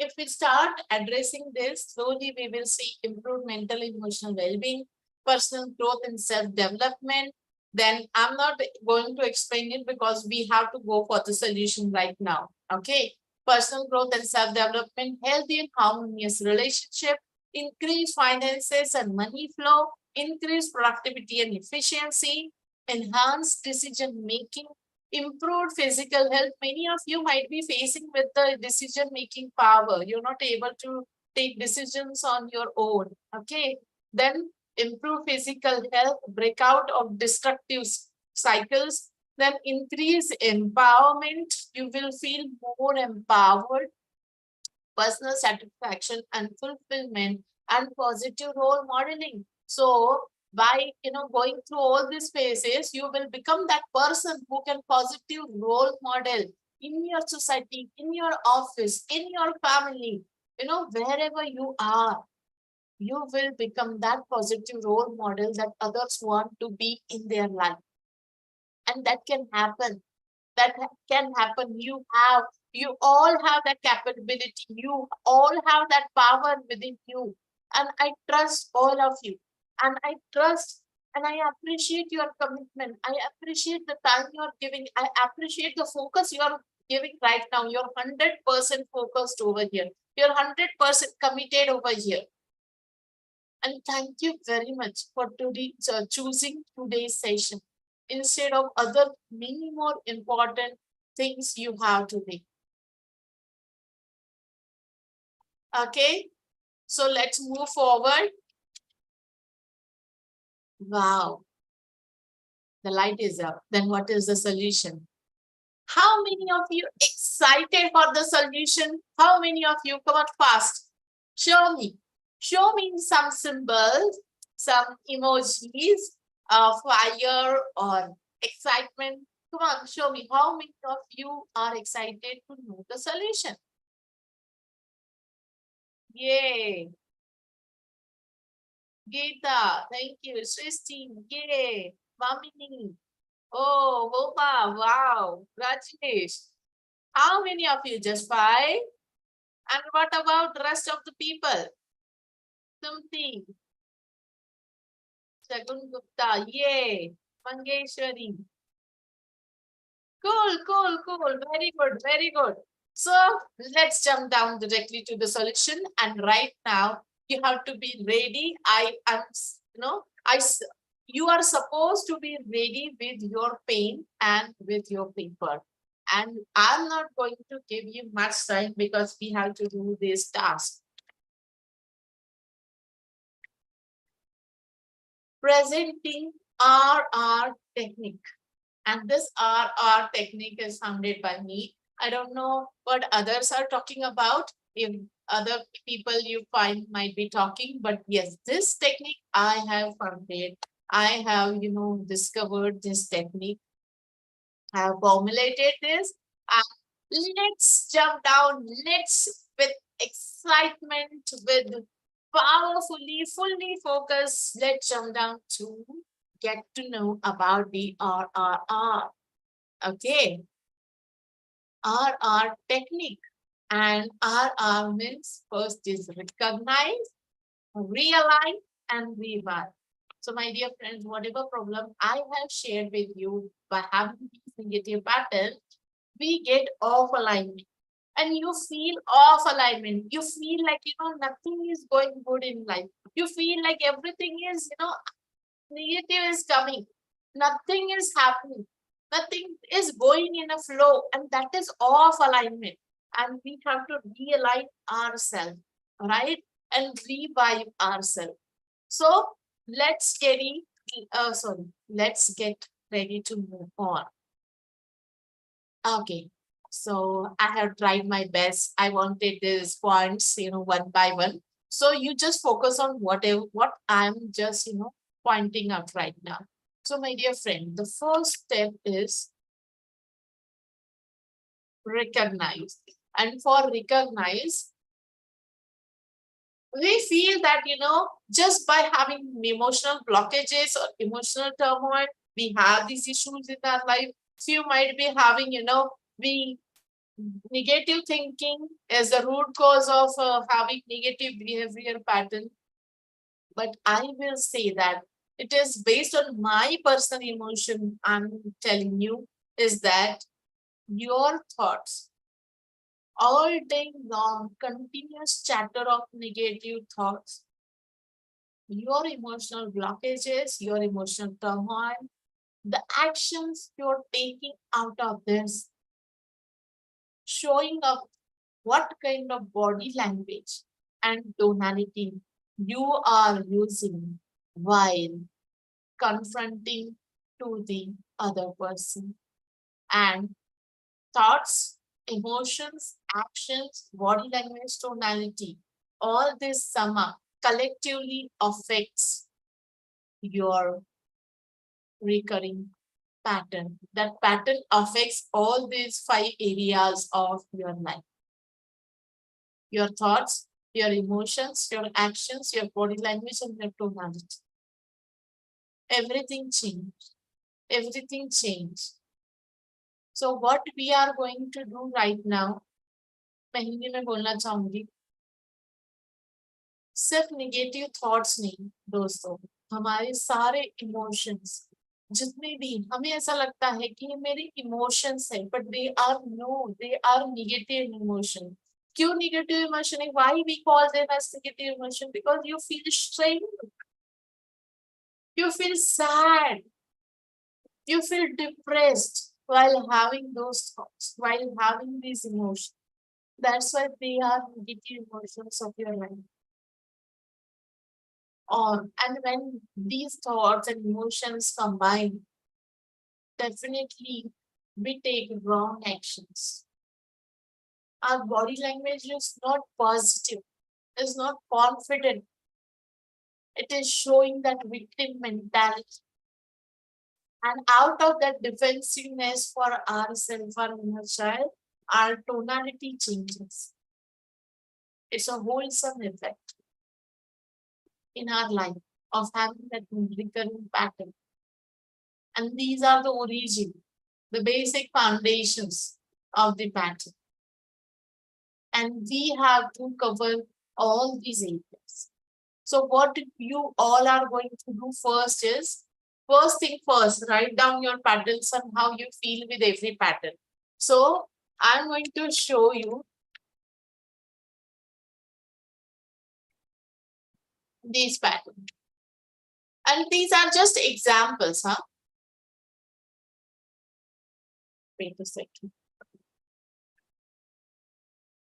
If we start addressing this, slowly we will see improved mental emotional well-being, personal growth and self-development. Then I'm not going to explain it because we have to go for the solution right now. Okay. Personal growth and self-development, healthy and harmonious relationship, increase finances and money flow, increase productivity and efficiency, enhance decision making, improved physical health. Many of you might be facing with the decision making power. You're not able to take decisions on your own. Okay. Then improve physical health, break out of destructive cycles, then increase empowerment. You will feel more empowered, personal satisfaction and fulfillment, and positive role modeling. So by going through all these phases, you will become that person who can positive role model in your society, in your office, in your family, wherever you are. You will become that positive role model that others want to be in their life. And that can happen. That can happen. You all have that capability. You all have that power within you. And I trust all of you. And I trust and I appreciate your commitment. I appreciate the time you're giving. I appreciate the focus you're giving right now. You're 100% focused over here. You're 100% committed over here. And thank you very much for choosing today's session instead of other many more important things you have today. Okay, so let's move forward. Wow, the light is up. Then what is the solution? How many of you excited for the solution? How many of you come on fast? Show me. Show me some symbols, some emojis, fire or excitement. Come on, show me. How many of you are excited to know the solution? Yay. Geeta, thank you. Srishti, yay. Mamini. Oh, Boba, wow. Rajesh. How many of you? Just 5? And what about the rest of the people? Sumti, Shagun Gupta, yay. Mangeshwari. Cool, cool, cool. Very good, very good. So let's jump down directly to the solution. And right now, you have to be ready. You are supposed to be ready with your pen and with your paper. And I'm not going to give you much time because we have to do this task. Presenting RR technique. And this RR technique is founded by me. I don't know what others are talking about. If other people you find might be talking, but yes, this technique I have found it. I have, discovered this technique. I have formulated this. Let's jump down. Let's with excitement, with powerfully, fully focused. Let's jump down to get to know about the RRR. Okay, RR technique. And RR means first is recognize, realign, and rewire. So, my dear friends, whatever problem I have shared with you by having these negative patterns, we get off alignment. And you feel off alignment. You feel like, nothing is going good in life. You feel like everything is, negative is coming. Nothing is happening. Nothing is going in a flow. And that is off alignment. And we have to realign ourselves, right? And revive ourselves. So let's get ready to move on. Okay. So I have tried my best. I wanted these points, one by one. So you just focus on what I'm just, pointing out right now. So my dear friend, the first step is recognize. And for recognize, we feel that, just by having emotional blockages or emotional turmoil, we have these issues in our life. So you might be having, we negative thinking is the root cause of having negative behavior pattern. But I will say that it is based on my personal emotion. I'm telling you is that your thoughts all day long, continuous chatter of negative thoughts, your emotional blockages, your emotional turmoil, the actions you're taking out of this, showing up what kind of body language and tonality you are using while confronting to the other person. And thoughts, emotions, actions, body language, tonality, all this sum up collectively affects your recurring pattern. That pattern affects all these 5 areas of your life: your thoughts, your emotions, your actions, your body language, and your tonality. Everything changed. Everything changed. So what we are going to do right now, मैं हिंदी में बोलना चाहूंगी, सिर्फ negative thoughts नहीं दोस्तों, हमारे सारे emotions जितने भी हमें ऐसा लगता है कि ये मेरे इमोशंस है, but they are negative emotion. क्यों नेगेटिव इमोशन है? Why we call them as negative emotion? Because you feel strain, you feel sad, you feel depressed while having those thoughts, while having these emotions. That's why they are negative emotions of your life. And when these thoughts and emotions combine, definitely we take wrong actions. Our body language is not positive, is not confident. It is showing that victim mentality. And out of that defensiveness for ourselves, our inner child, our tonality changes. It's a wholesome effect in our life of having that recurring pattern. And these are the origin, the basic foundations of the pattern. And we have to cover all these areas. So what you all are going to do first is, first thing first, write down your patterns and how you feel with every pattern. So I'm going to show you these patterns. And these are just examples, huh? Wait a second.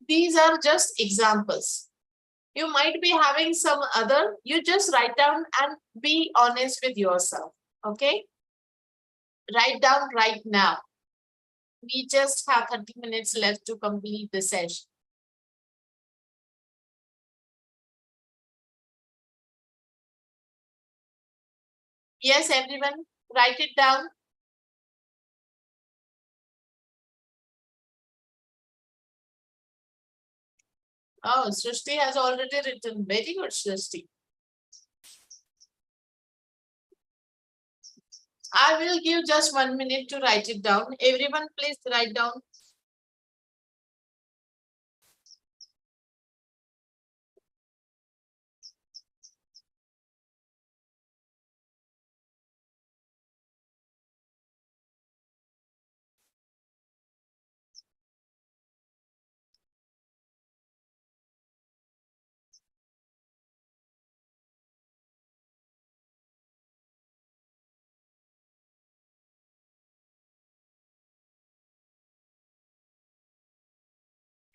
These are just examples. You might be having some other, you just write down and be honest with yourself, okay? Write down right now. We just have 30 minutes left to complete the session. Yes, everyone, write it down. Oh, Srishti has already written. Very good, Srishti. I will give just 1 minute to write it down. Everyone, please write down.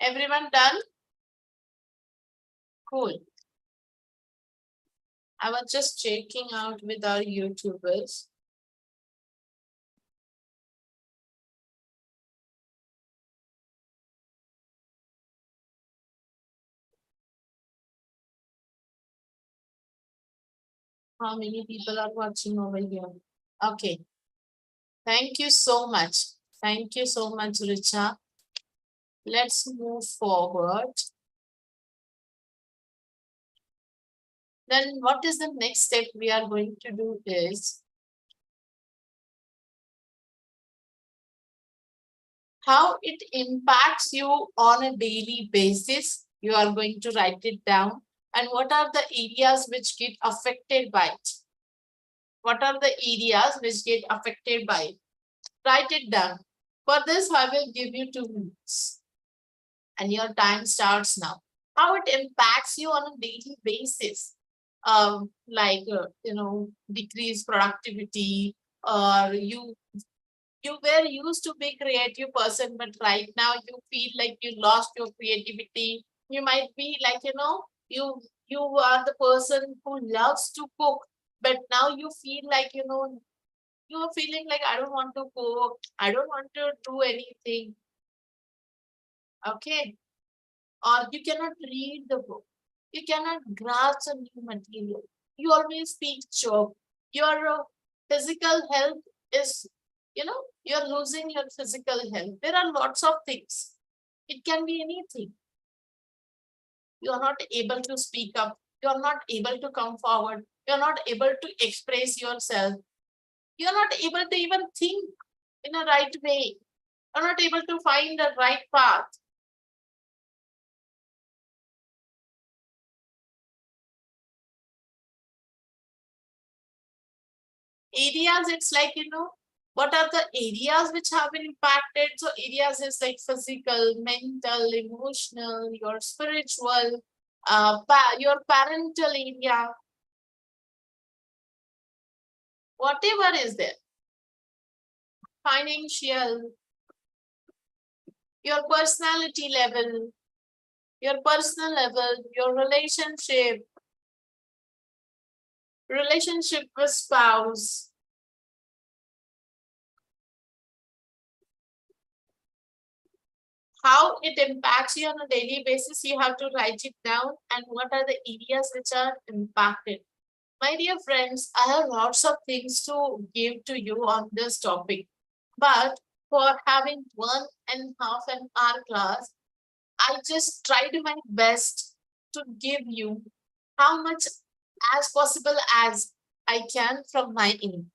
Everyone done? Cool. I was just checking out with our YouTubers. How many people are watching over here? Okay. Thank you so much. Thank you so much, Richa. Let's move forward. Then what is the next step we are going to do is how it impacts you on a daily basis. You are going to write it down. And what are the areas which get affected by it? What are the areas which get affected by it? Write it down. For this, I will give you 2 minutes. And your time starts now. How it impacts you on a daily basis. Like, decrease productivity, or you were used to be creative person, but right now you feel like you lost your creativity. You might be like, you are the person who loves to cook, but now you feel like, you are feeling like, I don't want to cook, I don't want to do anything. Okay. Or you cannot read the book, you cannot grasp a new material, you always speak joke, your physical health is, you're losing your physical health. There are lots of things, it can be anything. You're not able to speak up, you're not able to come forward, you're not able to express yourself, you're not able to even think in a right way, you're not able to find the right path. Areas, it's like, what are the areas which have been impacted? So areas is like physical, mental, emotional, your spiritual, your parental area, whatever is there, financial, your personality level, your personal level, your relationship with spouse. How it impacts you on a daily basis, you have to write it down, and what are the areas which are impacted. My dear friends, I have lots of things to give to you on this topic, but for having 1.5 hour class, I just tried my best to give you how much as possible as I can from my end.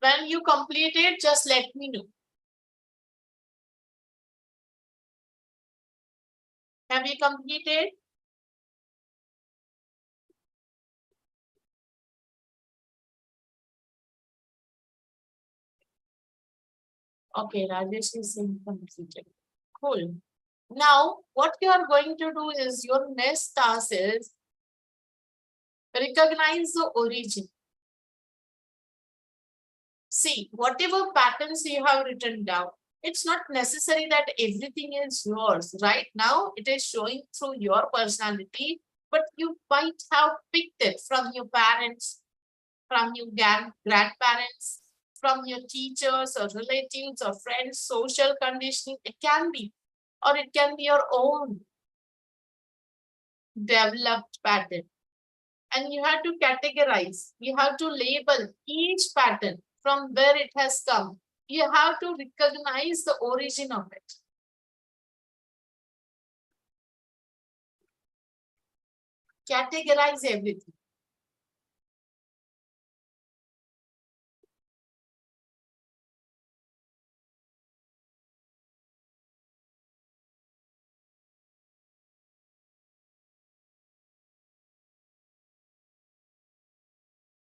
When you complete it, just let me know. Have you completed? Okay, Rajesh is saying completed. Cool. Now, what you are going to do is your next task is recognize the origin. See, whatever patterns you have written down, it's not necessary that everything is yours. Right now, it is showing through your personality, but you might have picked it from your parents, from your grandparents, from your teachers or relatives or friends, social conditioning. It can be, or it can be your own developed pattern. And you have to categorize, you have to label each pattern from where it has come. You have to recognize the origin of it. Categorize everything.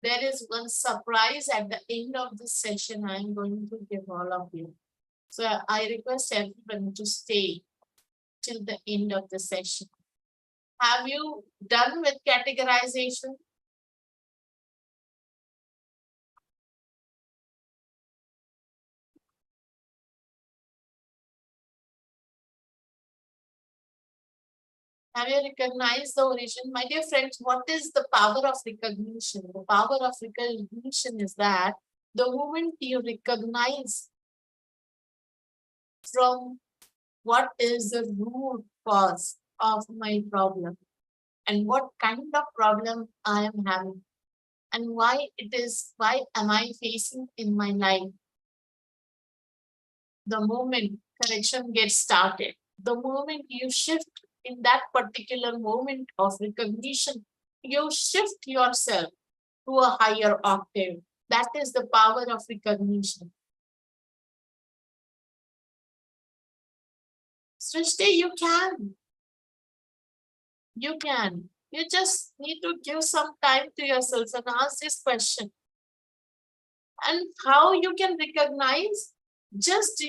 There is one surprise at the end of this session I am going to give all of you. So I request everyone to stay till the end of the session. Have you done with categorization? Have you recognized the origin? My dear friends, what is the power of recognition? The power of recognition is that the moment you recognize from what is the root cause of my problem and what kind of problem I am having and why am I facing in my life. The moment correction gets started, the moment you shift in that particular moment of recognition, you shift yourself to a higher octave. That is the power of recognition. Srishti, you can. You can. You just need to give some time to yourself and ask this question. And how you can recognize, just,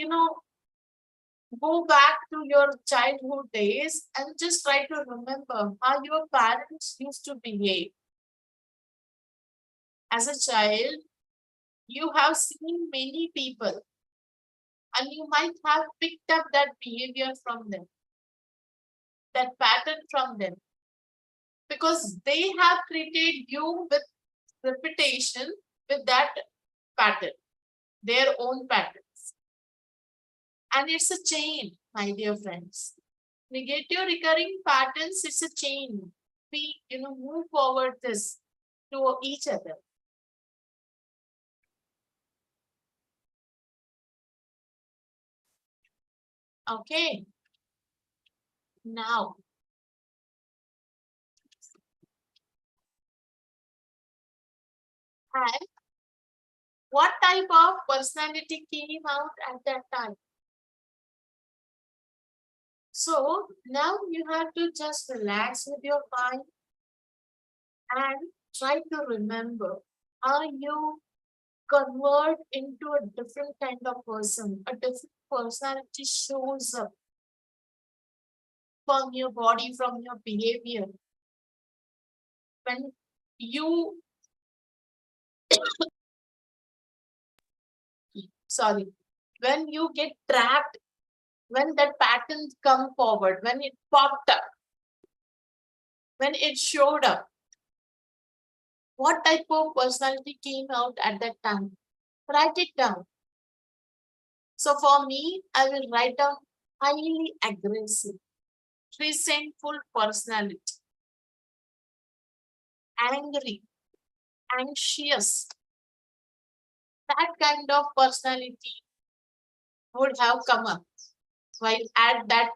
go back to your childhood days and just try to remember how your parents used to behave. As a child, you have seen many people and you might have picked up that behavior from them, that pattern from them, because they have treated you with repetition with that pattern, their own patterns. And it's a chain, my dear friends. Negative recurring patterns, it's a chain. We, move forward this to each other. Okay. Now, and what type of personality came out at that time? So now you have to just relax with your mind and try to remember how you convert into a different kind of person. A different personality shows up from your body, from your behavior. When you, sorry, when you get trapped, when that pattern come forward, when it popped up, when it showed up, what type of personality came out at that time? Write it down. So for me, I will write down highly aggressive, resentful personality, angry, anxious. That kind of personality would have come up while at that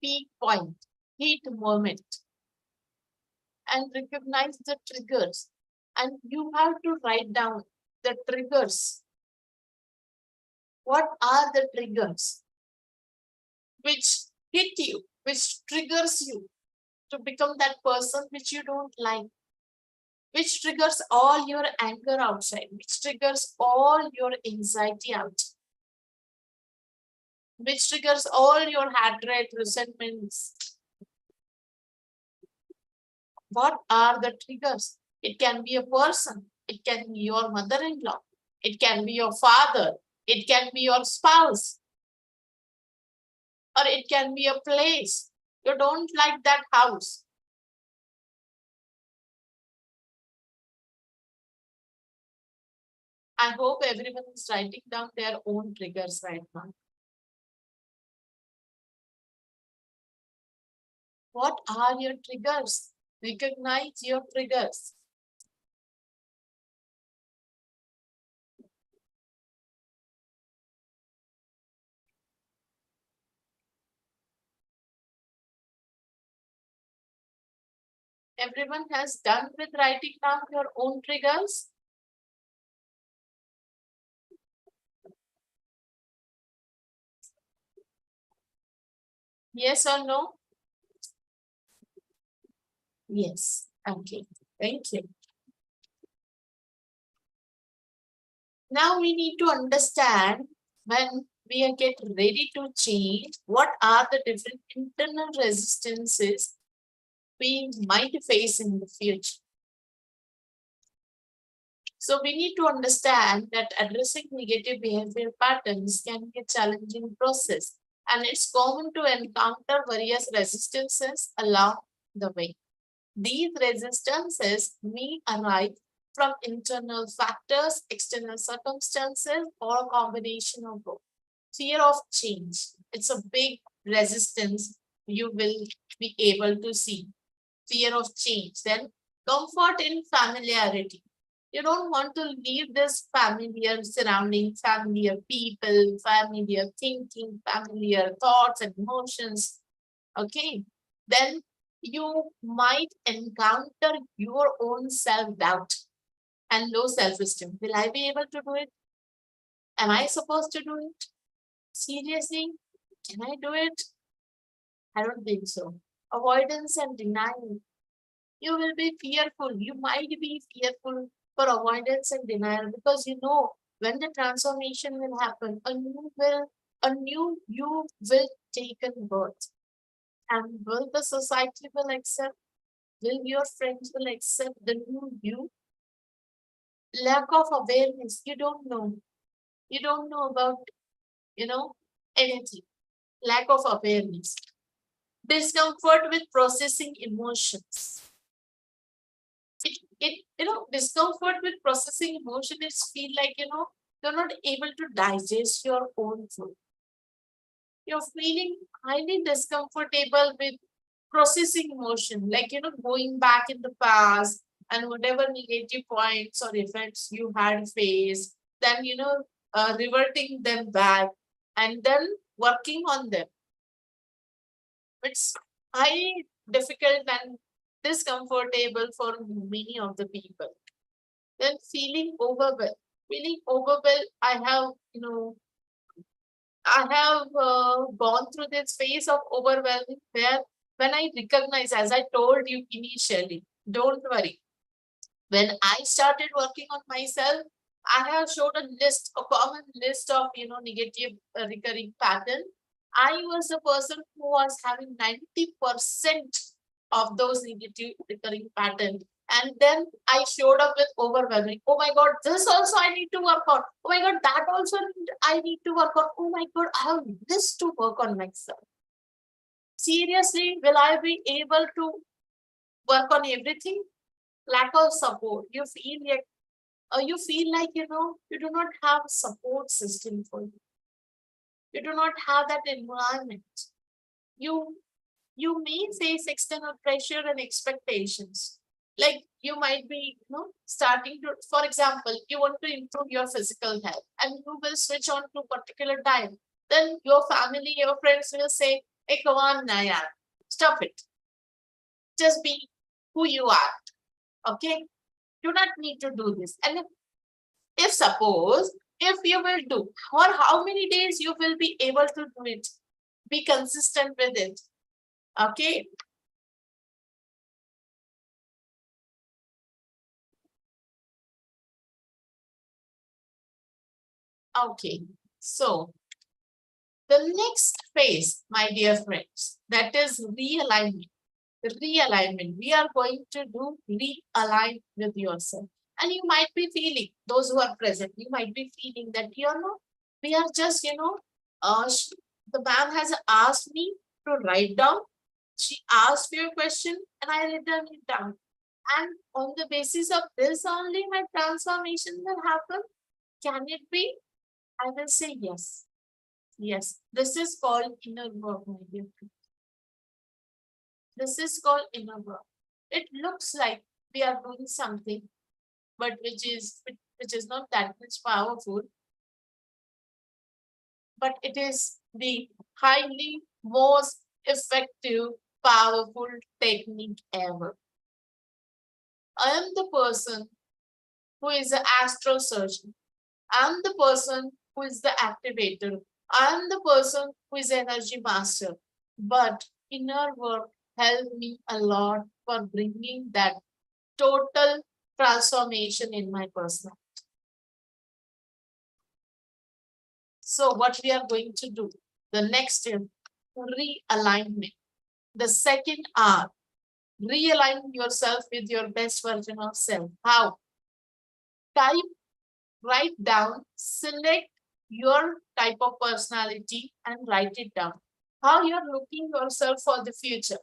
peak point, heat moment, and recognize the triggers. And you have to write down the triggers. What are the triggers which hit you, which triggers you to become that person which you don't like? Which triggers all your anger outside, which triggers all your anxiety out, which triggers all your hatred, resentments. What are the triggers? It can be a person, it can be your mother-in-law, it can be your father, it can be your spouse, or it can be a place. You don't like that house. I hope everyone is writing down their own triggers right now. What are your triggers? Recognize your triggers. Everyone has done with writing down your own triggers? Yes or no? Yes. Okay. Thank you. Now we need to understand when we get ready to change, what are the different internal resistances we might face in the future. So we need to understand that addressing negative behavior patterns can be a challenging process, and it's common to encounter various resistances along the way. These resistances may arise from internal factors, external circumstances, or a combination of both. Fear of change. It's a big resistance you will be able to see. Fear of change. Then comfort in familiarity. You don't want to leave this familiar surrounding, familiar people, familiar thinking, familiar thoughts and emotions. Okay. Then you might encounter your own self-doubt and low self-esteem. Will I be able to do it? Am I supposed to do it? Seriously? Can I do it? I don't think so. Avoidance and denial. You will be fearful. You might be fearful for avoidance and denial because you know when the transformation will happen, a new you will take a birth. And will the society will accept? Will your friends will accept the new you? Lack of awareness. You don't know. You don't know about, you know, anything. Lack of awareness. Discomfort with processing emotions. Discomfort with processing emotion is feel like, you're not able to digest your own food. You're feeling highly discomfortable with processing emotion, like, going back in the past and whatever negative points or effects you had faced, then, reverting them back and then working on them. It's highly difficult and discomfortable for many of the people. Then feeling overwhelmed. Feeling overwhelmed, I have gone through this phase of overwhelming where when I recognize, as I told you initially, don't worry. When I started working on myself, I have showed a common list of, negative recurring pattern. I was a person who was having 90% of those negative recurring patterns. And then I showed up with overwhelming. Oh my God, this also I need to work on. Oh my God, that also I need to work on. Oh my God, I have this to work on myself. Seriously, will I be able to work on everything? Lack of support. You feel like, you do not have a support system for you. You do not have that environment. You you may face external pressure and expectations. Like you might be, starting to, for example, you want to improve your physical health and you will switch on to particular diet. Then your family, your friends will say, hey, come on, Naya, stop it. Just be who you are. Okay? Do not need to do this. And if suppose, if you will do, for how many days you will be able to do it, be consistent with it. Okay? Okay. So the next phase, my dear friends, that is realignment. Realignment. We are going to do realign with yourself. And you might be feeling, those who are present, you might be feeling that, we are just, the ma'am has asked me to write down. She asked me a question and I written it down. And on the basis of this only, my transformation will happen. Can it be? I will say yes. Yes. This is called inner work, my dear friend. This is called inner work. It looks like we are doing something, but which is not that much powerful, but it is the highly most effective, powerful technique ever. I am the person who is an astrosurgeon. I'm the person who is the activator. I'm the person who is energy master. But inner work helped me a lot for bringing that total transformation in my personal. So what we are going to do, the next step, realignment. The second R, realign yourself with your best version of self. How? Type, write down, select your type of personality and write it down. How you're looking yourself for the future.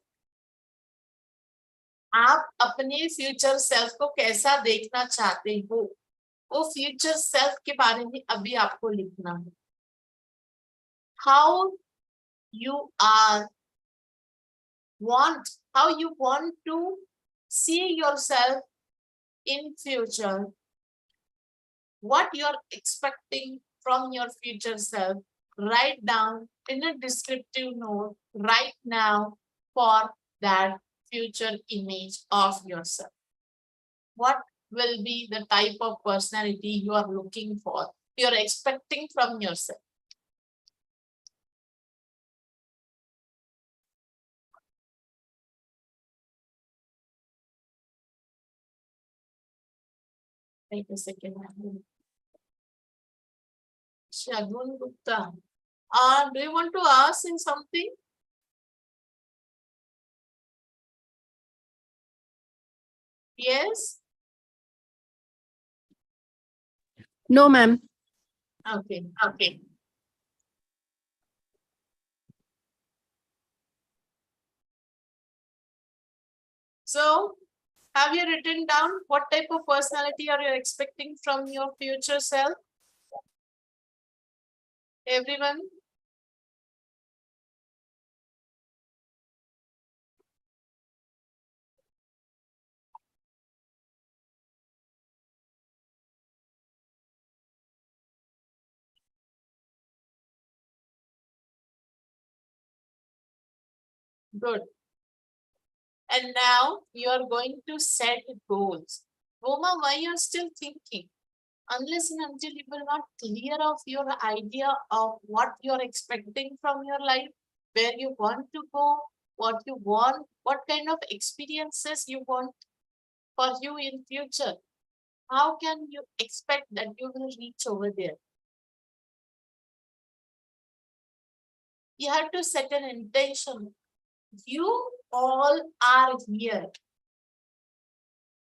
आप अपने future self को कैसा देखना चाहते हो, वो future self के बारे में अभी आपको लिखना है. How you are how you want to see yourself in future, what you're expecting from your future self. Write down in a descriptive note right now for that future image of yourself. What will be the type of personality you are looking for, you're expecting from yourself? Wait a second. Shagun Gupta. Do you want to ask in something? Yes? No, ma'am. Okay, okay. So, have you written down what type of personality are you expecting from your future self? Everyone? Good. And now you are going to set goals. Roma, why you are still thinking? Unless and until you will not clear of your idea of what you are expecting from your life, where you want to go, what you want, what kind of experiences you want for you in future, how can you expect that you will reach over there? You have to set an intention. You all are here.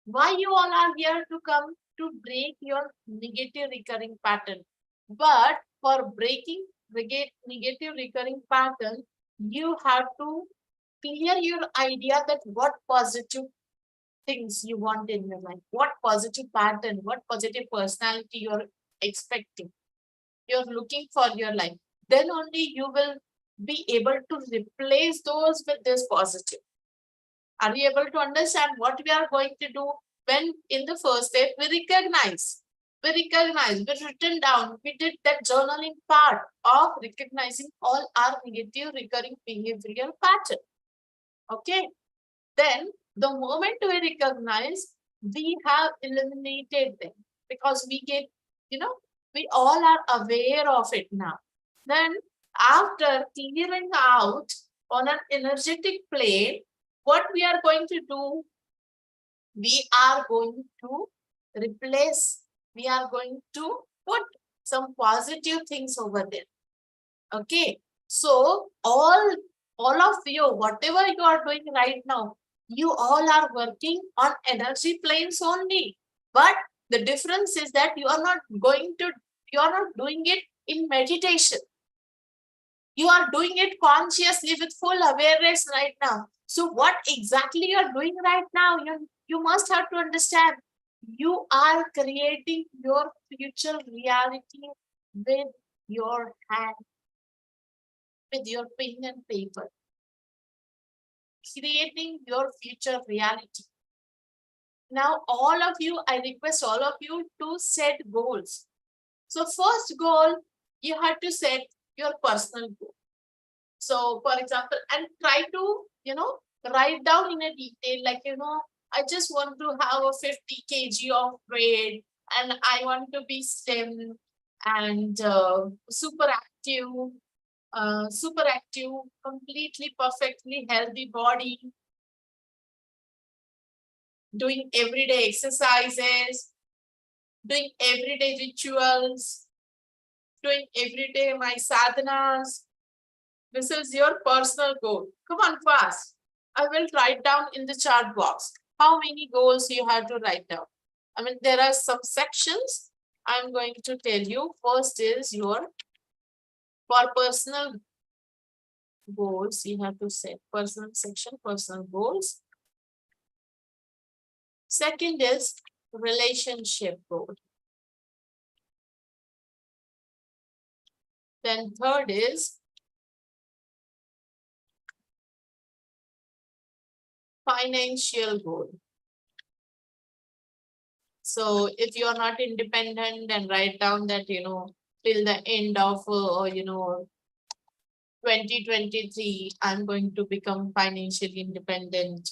Why you all are here? To come to break your negative recurring pattern. But for breaking negative recurring pattern, you have to clear your idea that what positive things you want in your life, what positive pattern, what positive personality you're expecting, you're looking for your life. Then only you will be able to replace those with this positive. Are you able to understand what we are going to do when in the first step we recognize, we written down, we did that journaling part of recognizing all our negative recurring behavioral pattern. Okay. Then the moment we recognize, we have eliminated them because we get, we all are aware of it now. Then after clearing out on an energetic plane, what we are going to do, we are going to replace, we are going to put some positive things over there. Okay. So all of you, whatever you are doing right now, you all are working on energy planes only. But the difference is that you are not doing it in meditation. You are doing it consciously with full awareness right now. So what exactly you are doing right now, you must have to understand. You are creating your future reality with your hand, with your pen and paper. Creating your future reality. Now, all of you, I request all of you to set goals. So first goal, you have to set your personal goal. So for example, and try to, write down in a detail, like, I just want to have a 50 kg of weight and I want to be slim and super active, completely perfectly healthy body, doing everyday exercises, doing everyday rituals, doing everyday my sadhanas. This is your personal goal. Come on, fast. I will write down in the chat box how many goals you have to write down. I mean, there are some sections I'm going to tell you. First is your for personal goals. You have to set personal section, personal goals. Second is relationship goal. Then third is financial goal. So if you are not independent, then write down that, till the end of, 2023, I'm going to become financially independent.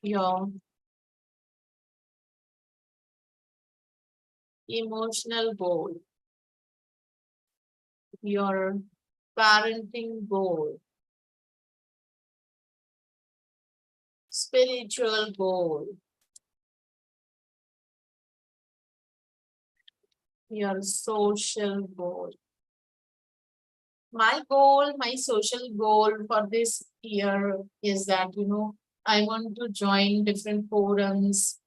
Your emotional goal, your parenting goal, spiritual goal, your social goal. My goal, my social goal for this year is that, I want to join different forums,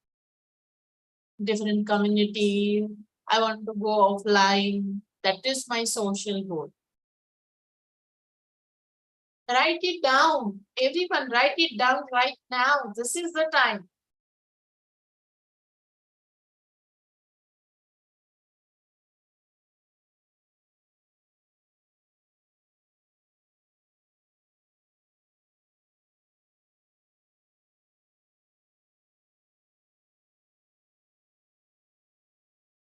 different community. I want to go offline. That is my social goal. Write it down. Everyone, write it down right now. This is the time.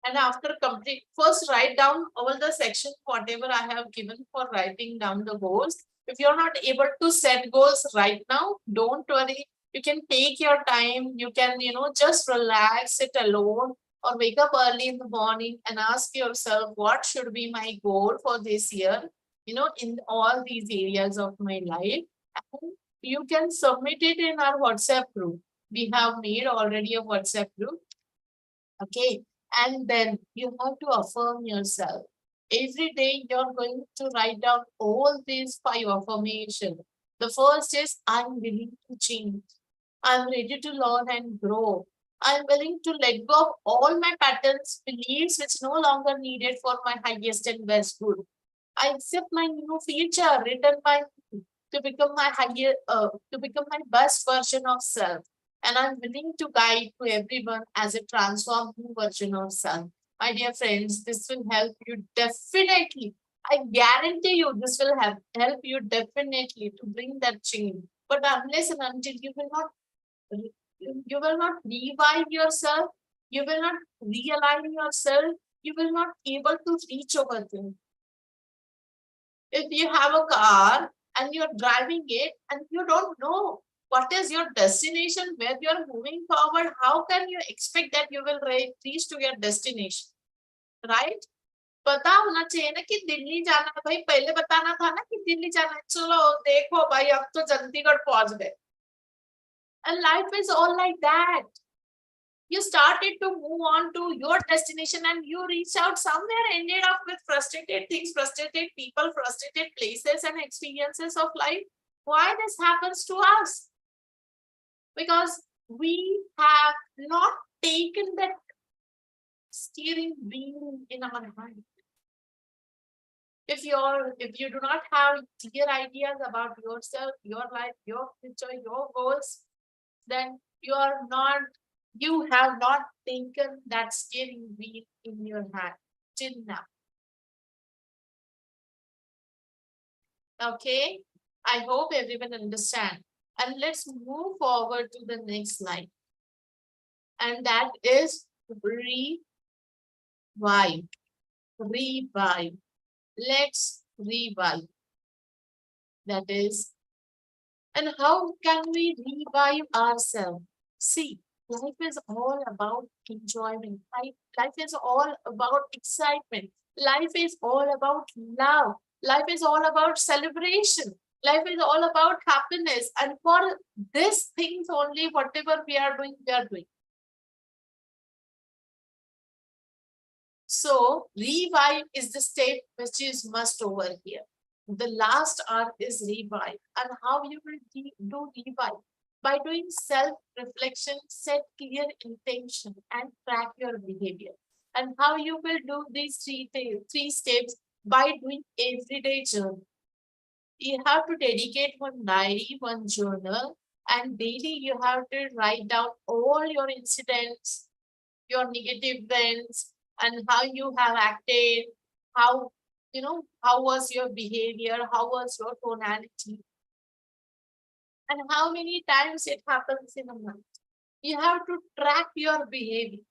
And after complete, first write down all the sections, whatever I have given for writing down the goals. If you're not able to set goals right now, don't worry. You can take your time. You can, just relax, sit alone, or wake up early in the morning and ask yourself, what should be my goal for this year, in all these areas of my life. And you can submit it in our WhatsApp group. We have made already a WhatsApp group. Okay. And then you have to affirm yourself. Every day you're going to write down all these 5 affirmations. The first is I'm willing to change. I'm ready to learn and grow. I'm willing to let go of all my patterns, beliefs which no longer needed for my highest and best good. I accept my new future written by me to become to become my best version of self. And I'm willing to guide to everyone as a transformed new version of self. My dear friends, this will help you definitely. I guarantee you this will help you definitely to bring that change. But unless and until you will not revive yourself, you will not realign yourself, you will not able to reach over there. If you have a car and you're driving it and you don't know what is your destination, where you're moving forward, how can you expect that you will reach to your destination, right? पता होना चाहिए ना कि दिल्ली जाना है भाई, पहले बताना था ना कि दिल्ली जाना है, चलो देखो भाई अब तो चंडीगढ़ पहुंच गए. And life is all like that. You started to move on to your destination and you reach out somewhere, ended up with frustrated things, frustrated people, frustrated places and experiences of life. Why this happens to us? Because we have not taken that steering wheel in our hand. If you do not have clear ideas about yourself, your life, your future, your goals, then you have not taken that steering wheel in your hand till now. Okay, I hope everyone understand. And let's move forward to the next slide. And that is revive. Revive. Let's revive. That is, and how can we revive ourselves? See, life is all about enjoyment. Life is all about excitement. Life is all about love. Life is all about celebration. Life is all about happiness. And for these things only, whatever we are doing, we are doing. So, revive is the step which is must over here. The last R is revive. And how you will do revive? By doing self-reflection, set clear intention and track your behavior. And how you will do these three steps? By doing everyday journal. You have to dedicate one diary, one journal, and daily you have to write down all your incidents, your negative events, and how you have acted, how how was your behavior, how was your tonality, and how many times it happens in a month. You have to track your behavior.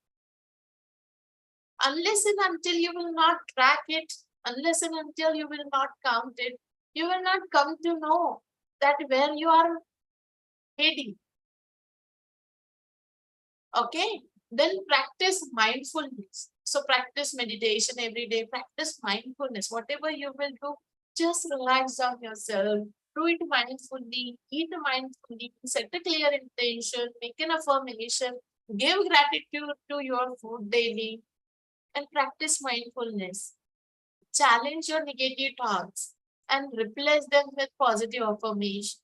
Unless and until you will not track it, unless and until you will not count it, you will not come to know that where you are heading. Okay, then practice mindfulness. So practice meditation every day, practice mindfulness. Whatever you will do, just relax down yourself, do it mindfully, eat mindfully, set a clear intention, make an affirmation, give gratitude to your food daily, and practice mindfulness. Challenge your negative thoughts and replace them with positive affirmation.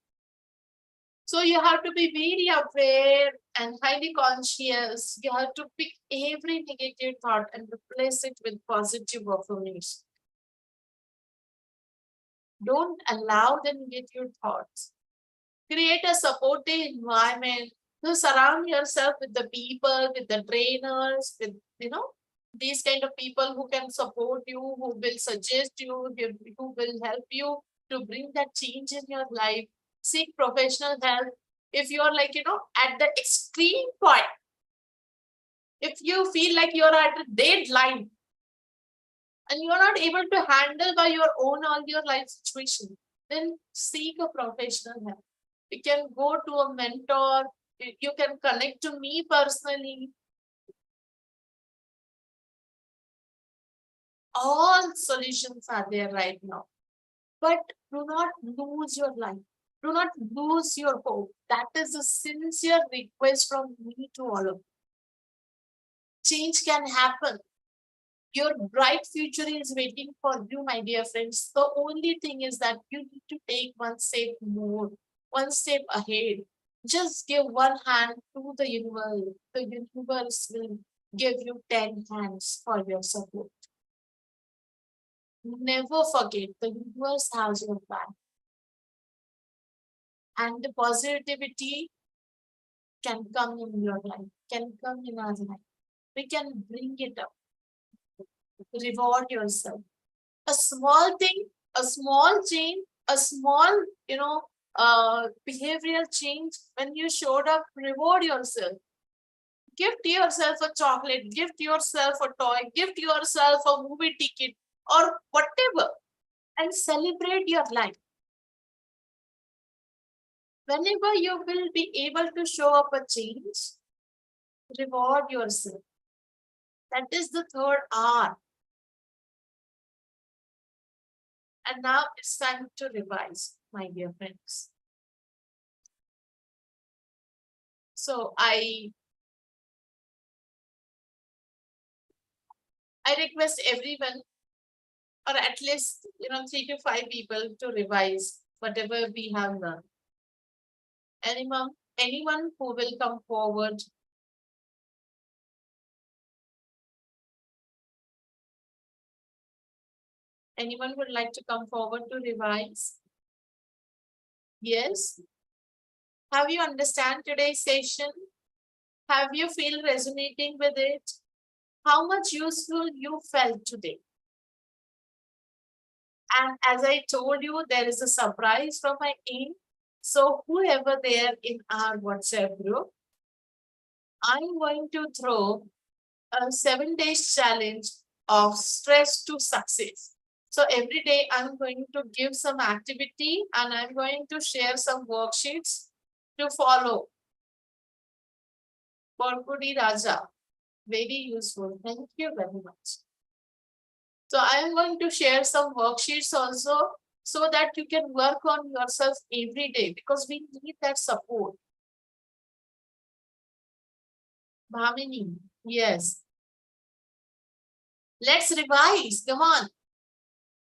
So you have to be very aware and highly conscious. You have to pick every negative thought and replace it with positive affirmation. Don't allow the negative thoughts. Create a supportive environment. To surround yourself with the people, with the trainers, with these kind of people who can support you, who will suggest you, who will help you to bring that change in your life. Seek professional help. If you're like, at the extreme point, if you feel like you're at a deadline and you're not able to handle by your own all your life situation, then seek a professional help. You can go to a mentor, you can connect to me personally. All solutions are there right now. But do not lose your life. Do not lose your hope. That is a sincere request from me to all of you. Change can happen. Your bright future is waiting for you, my dear friends. The only thing is that you need to take one step more, one step ahead. Just give one hand to the universe. The universe will give you 10 hands for your support. Never forget, the universe has your back. And the positivity can come in your life, can come in our life. We can bring it up. Reward yourself. A small thing, a small change, a small, behavioral change. When you showed up, reward yourself. Gift yourself a chocolate, gift yourself a toy, gift yourself a movie ticket, or whatever, and celebrate your life. Whenever you will be able to show up a change, reward yourself. That is the third R. And now it's time to revise, my dear friends. So I request everyone, or at least 3 to 5 people, to revise whatever we have learned. Anyone who will come forward. Anyone would like to come forward to revise? Yes. Have you understand today's session? Have you feel resonating with it? How much useful you felt today? And as I told you, there is a surprise from my end. So whoever there in our WhatsApp group, I'm going to throw a 7 days challenge of stress to success. So every day I'm going to give some activity and I'm going to share some worksheets to follow. Porpudi Raja, very useful. Thank you very much. So I am going to share some worksheets also so that you can work on yourself every day because we need that support. Bhavini, yes. Let's revise. Come on.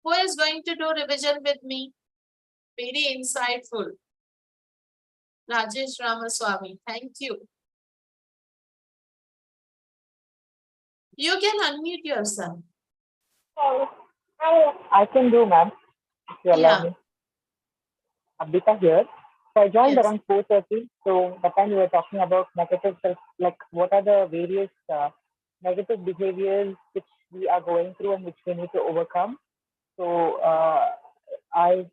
Who is going to do revision with me? Very insightful. Rajesh Ramaswamy, thank you. You can unmute yourself. I can do, ma'am, if you allow Yeah, me. Abhita here. So I joined yes. around 4:30. So the time we were talking about negative self, like what are the various negative behaviors which we are going through and which we need to overcome. So I,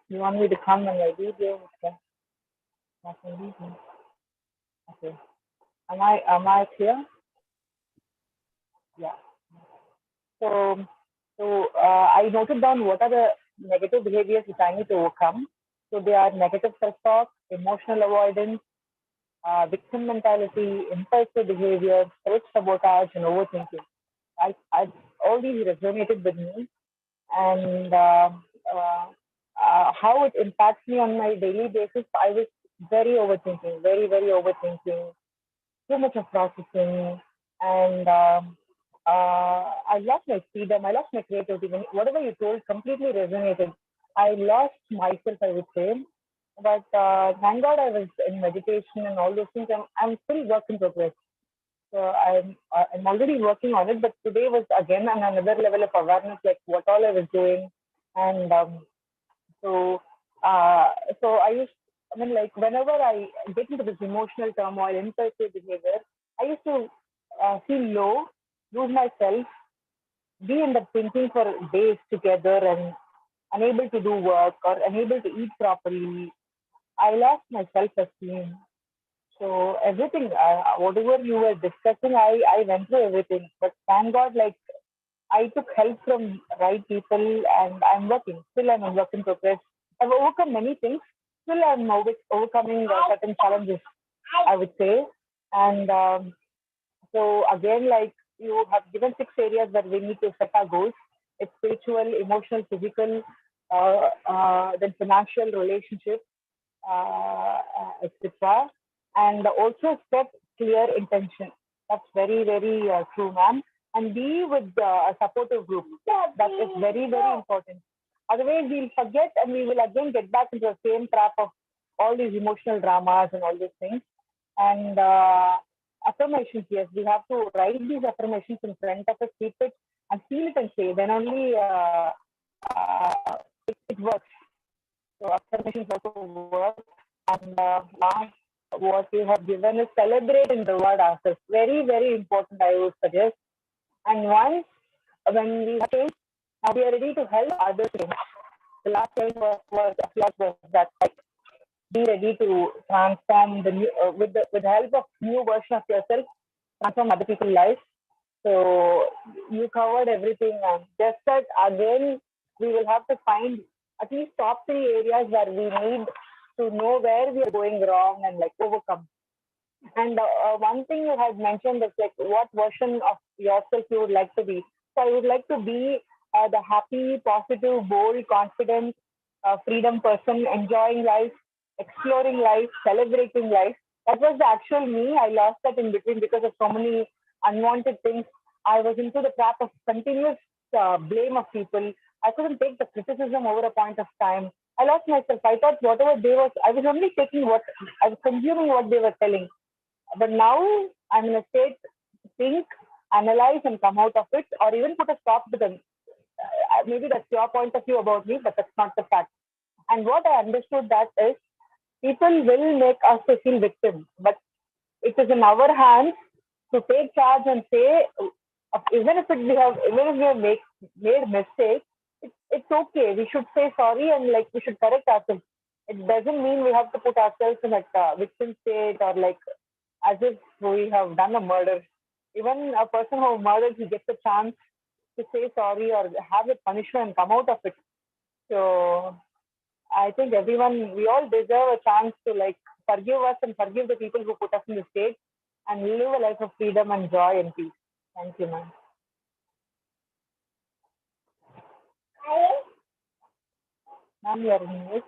you want me to come and I read you? Okay. I can read you. Okay. Am I clear? Yeah. So I noted down what are the negative behaviors which I need to overcome. So they are negative self-talk, emotional avoidance, victim mentality, impulsive behavior, self-sabotage, and overthinking. All these resonated with me, and uh, how it impacts me on my daily basis. I was very overthinking, very overthinking, too much of processing, and I lost my freedom. I lost my creativity. Whatever you told completely resonated. I lost myself, I would say. But thank God I was in meditation and all those things. I'm still work in progress. So I'm already working on it. But today was again on another level of awareness, like what all I was doing, and so, uh, so I mean, like whenever I get into this emotional turmoil, impulsive behavior, I used to feel low, lose myself, be in the thinking for days together and unable to do work or unable to eat properly. I lost my self-esteem. So everything, whatever you were discussing, I went through everything. But thank God, like I took help from right people and I'm working. Still, I'm a work in progress. I've overcome many things. Still, I'm overcoming certain challenges, I would say. And so, again, like you have given 6 areas where we need to set our goals. It's spiritual, emotional, physical, then financial, relationship, etc. And also set clear intention. That's very true, ma'am. And be with a supportive group. That is very important. Otherwise, we'll forget and we will again get back into the same trap of all these emotional dramas and all these things. And affirmations, yes, we have to write these affirmations in front of us, keep it and feel it and say, then only it works. So affirmations also work. And last, what you have given is celebrate and reward ourselves. Very important, I would suggest. And once when we have changed, now we are ready to help others change. The last change was that like be ready to transform the new with the help of new version of yourself, transform other people's lives. So you covered everything. Just that again, we will have to find at least top 3 areas where we need to know where we are going wrong and like overcome. And one thing you had mentioned is like what version of yourself you would like to be. So I would like to be the happy, positive, bold, confident, freedom person, enjoying life, exploring life, celebrating life. That was the actual me. I lost that in between because of so many unwanted things. I was into the trap of continuous blame of people. I couldn't take the criticism over a point of time. I lost myself. I thought whatever they was, I was only taking what I was consuming what they were telling. But now I'm in a state to think, analyze, and come out of it, or even put a stop to them. maybe that's your point of view about me, but that's not the fact. And what I understood that is people will make us to feel victims, but it is in our hands to take charge and say, even if we have made mistakes, it's okay. We should say sorry and like we should correct ourselves. It doesn't mean we have to put ourselves in a victim state or like as if we have done a murder. Even a person who murdered, he gets a chance to say sorry or have a punishment and come out of it. So I think we all deserve a chance to like forgive us and forgive the people who put us in the state and live a life of freedom and joy and peace. Thank you, ma'am. Ma'am, you are in mute.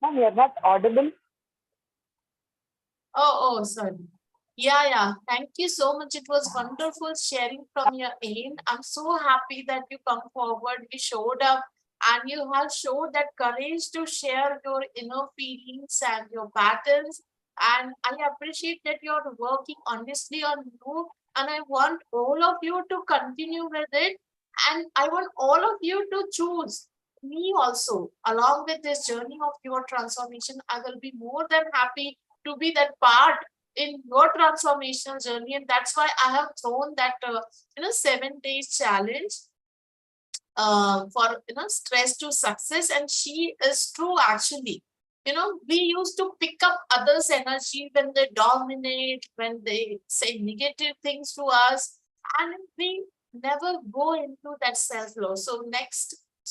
Ma'am, you are not audible. Oh, sorry. Yeah. Thank you so much. It was wonderful sharing from your end. I'm so happy that you come forward, you showed up, and you have showed that courage to share your inner feelings and your patterns. And I appreciate that you're working honestly on you. And I want all of you to continue with it. And I want all of you to choose me also along with this journey of your transformation. I will be more than happy to be that part in your transformational journey, and that's why I have thrown that 7 days challenge for stress to success. And she is true actually. We used to pick up others energy when they dominate, when they say negative things to us, and we never go into that self-love. So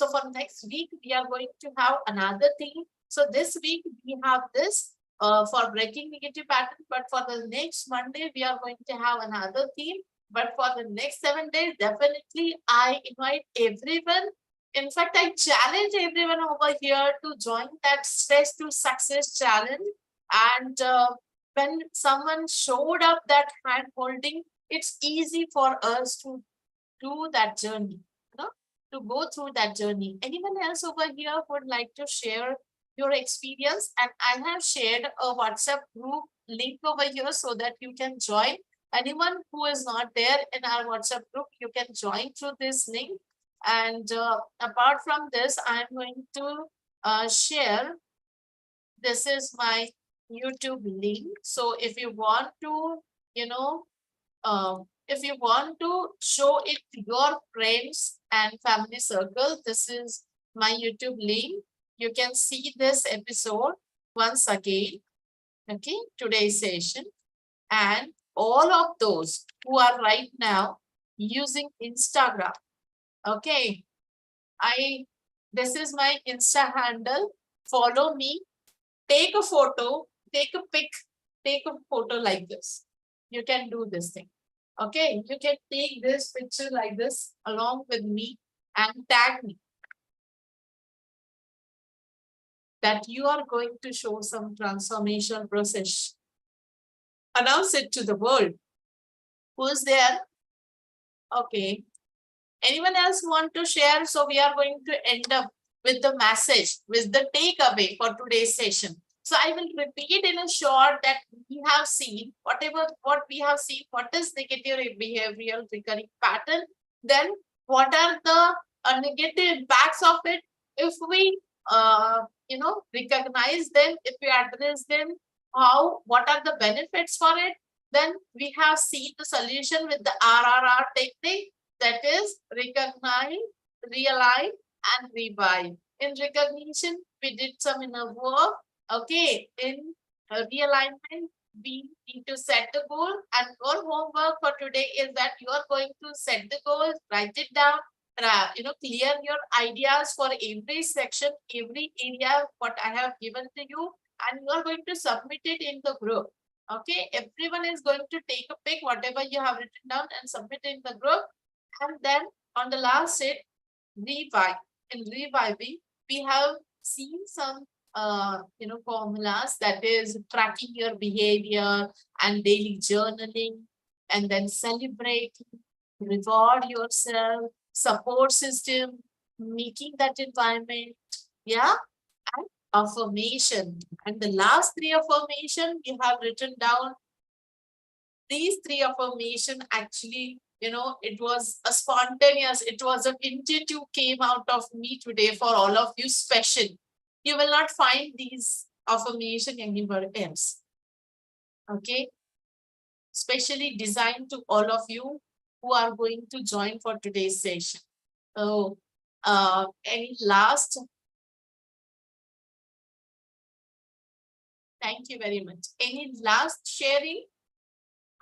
for next week we are going to have another thing. So this week we have this for breaking negative pattern, but for the next Monday we are going to have another theme. But for the next 7 days, definitely I invite everyone. In fact, I challenge everyone over here to join that stress to success challenge. And when someone showed up that hand holding, it's easy for us to do that journey, to go through that journey. Anyone else over here would like to share your experience? And I have shared a WhatsApp group link over here so that you can join. Anyone who is not there in our WhatsApp group, you can join through this link. And apart from this, I'm going to share, this is my YouTube link. So if you want to, if you want to show it to your friends and family circle, this is my YouTube link. You can see this episode once again, okay, today's session. And all of those who are right now using Instagram, okay, this is my Insta handle. Follow me, take a photo, take a photo like this. You can do this thing. Okay, you can take this picture like this along with me and tag me that you are going to show some transformational process. Announce it to the world. Who's there? Okay. Anyone else want to share? So we are going to end up with the message, with the takeaway for today's session. So I will repeat in a short that we have seen, what we have seen, what is negative behavioral recurring pattern, then what are the negative impacts of it. If we, recognize them, if we address them, what are the benefits for it, then we have seen the solution with the RRR technique, that is recognize, realign, and revive. In recognition, we did some inner work. Okay, in realignment, we need to set the goal, and your homework for today is that you are going to set the goal, write it down, clear your ideas for every section, every area what I have given to you, and you are going to submit it in the group. Okay, everyone is going to take a pic, whatever you have written down, and submit in the group. And then on the last set, revive. In reviving, we have seen some formulas, that is tracking your behavior and daily journaling, and then celebrating, reward yourself, support system, making that environment, yeah, and affirmation. And the last 3 affirmation we have written down these three affirmation actually, it was a spontaneous, it was an intuitive came out of me today for all of you special. You will not find these affirmation anywhere else. Okay. Specially designed to all of you who are going to join for today's session. So, any last? Thank you very much. Any last sharing?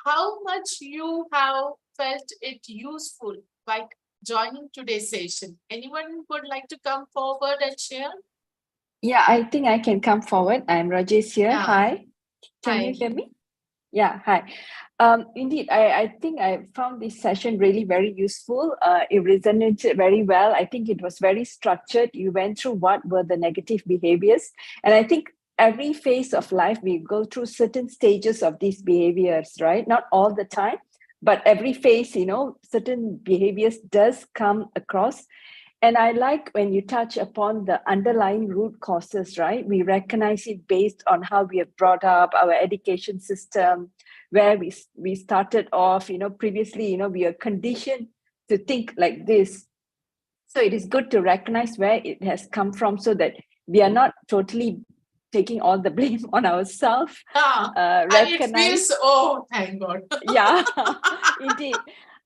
How much you have felt it useful by joining today's session? Anyone would like to come forward and share? Yeah, I think I can come forward. I'm Rajesh here. Yeah. Hi. Can Hi. you hear me? Yeah, hi. Indeed, I think I found this session really very useful. It resonated very well. I think it was very structured. You went through what were the negative behaviors. And I think every phase of life, we go through certain stages of these behaviors, right? Not all the time, but every phase, certain behaviors does come across. And I like when you touch upon the underlying root causes, right? We recognize it based on how we have brought up our education system, where we started off, previously, we are conditioned to think like this. So it is good to recognize where it has come from so that we are not totally taking all the blame on ourselves. And it feels, oh, thank God. Yeah, indeed.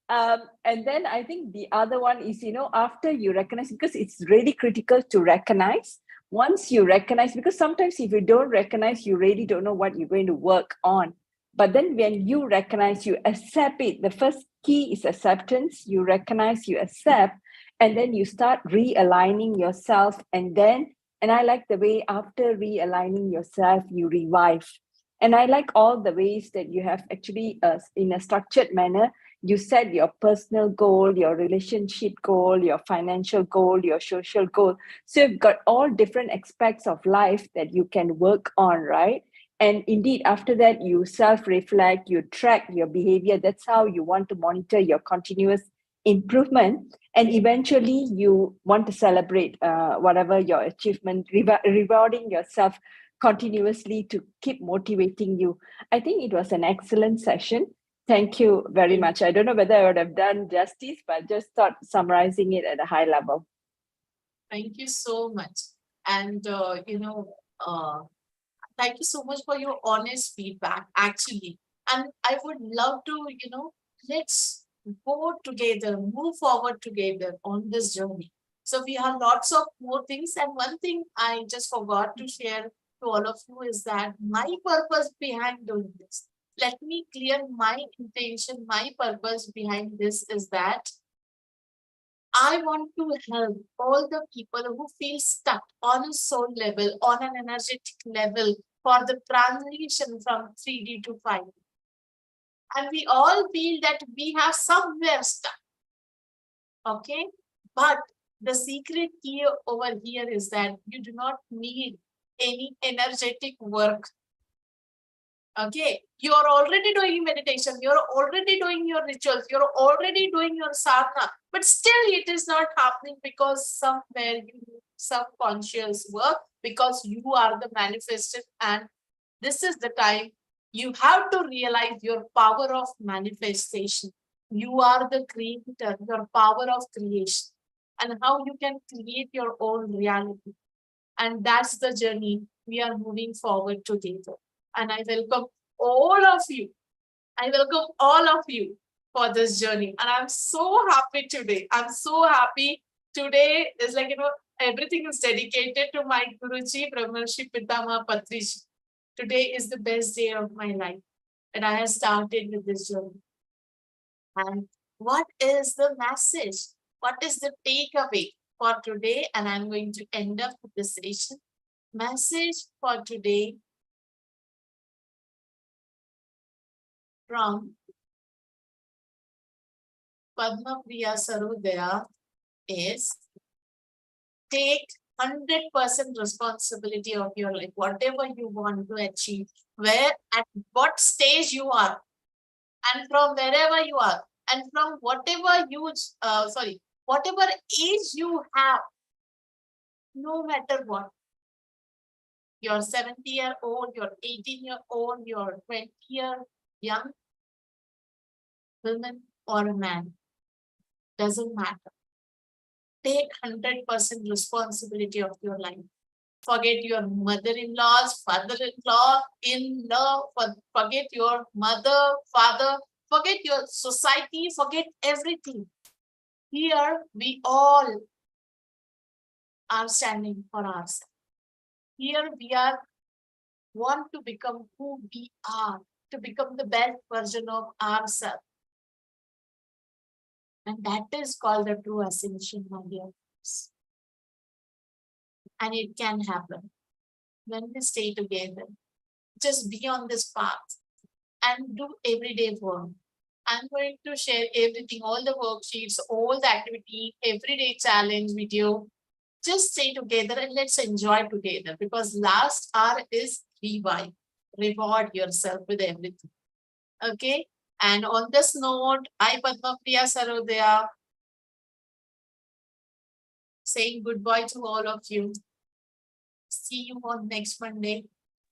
And then I think the other one is, after you recognize, because it's really critical to recognize. Once you recognize, because sometimes if you don't recognize, you really don't know what you're going to work on. But then when you recognize, you accept it. The first key is acceptance. You recognize, you accept, and then you start realigning yourself. And I like the way after realigning yourself, you revive. And I like all the ways that you have actually, in a structured manner, you set your personal goal, your relationship goal, your financial goal, your social goal. So you've got all different aspects of life that you can work on, right? And indeed, after that, you self-reflect, you track your behavior. That's how you want to monitor your continuous improvement. And eventually, you want to celebrate whatever your achievement, rewarding yourself continuously to keep motivating you. I think it was an excellent session. Thank you very much. I don't know whether I would have done justice, but just thought summarizing it at a high level. Thank you so much. And, thank you so much for your honest feedback, actually. And I would love to, let's go together, move forward together on this journey. So we have lots of more things. And one thing I just forgot to share to all of you is that my purpose behind doing this. Let me clear my intention, my purpose behind this is that I want to help all the people who feel stuck on a soul level, on an energetic level for the transition from 3D to 5D. And we all feel that we have somewhere stuck. Okay. But the secret key over here is that you do not need any energetic work. Okay, you are already doing meditation, you're already doing your rituals, you're already doing your sadhana, but still it is not happening because somewhere you need subconscious work, because you are the manifested, and this is the time you have to realize your power of manifestation. You are the creator, your power of creation, and how you can create your own reality. And that's the journey we are moving forward together. And I welcome all of you. I welcome all of you for this journey. And I'm so happy today. I'm so happy. Today is like, everything is dedicated to my Guruji, Brahmarshi Pitama Patriji. Today is the best day of my life. And I have started with this journey. And what is the message? What is the takeaway for today? And I'm going to end up with the session. Message for today from Padma Priya Sarvodaya is take 100% responsibility of your life, whatever you want to achieve, where at what stage you are, and from wherever you are, and from whatever whatever age you have, no matter what. You're 70-year-old, you're 18-year-old, you're 20-year young, woman or a man, doesn't matter. Take 100% responsibility of your life. Forget your mother-in-laws, father-in-law, forget your mother, father, forget your society, forget everything. Here we all are standing for ourselves. Here we are want to become who we are, to become the best version of ourselves. And that is called the true ascension, my dear friends. And it can happen when we stay together. Just be on this path and do everyday work. I'm going to share everything, all the worksheets, all the activity, everyday challenge video. Just stay together and let's enjoy together, because last hour is revive. Reward yourself with everything. Okay? And on this note, I, Padma Priya Sarodaya, saying goodbye to all of you. See you on next Monday.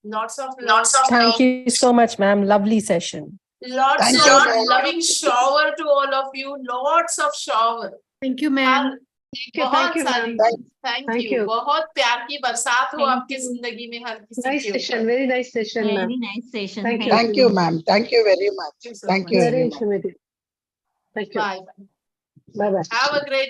Lots of love. Thank you so much, ma'am. Lovely session. Lots Thank of you, ma'am. loving shower to all of you. Lots of shower. Thank you, ma'am. बहुत सारी Thank thank you you. बहुत प्यार की बरसात हो Thank आपकी you. जिंदगी में हर किसी Nice के session. ऊपर Very nice session, ma'am. Very nice session. Thank you. Thank you, ma'am. Thank you very much. so Thank you much. Very very much. informative. Thank you. Bye. Bye-bye. Have a great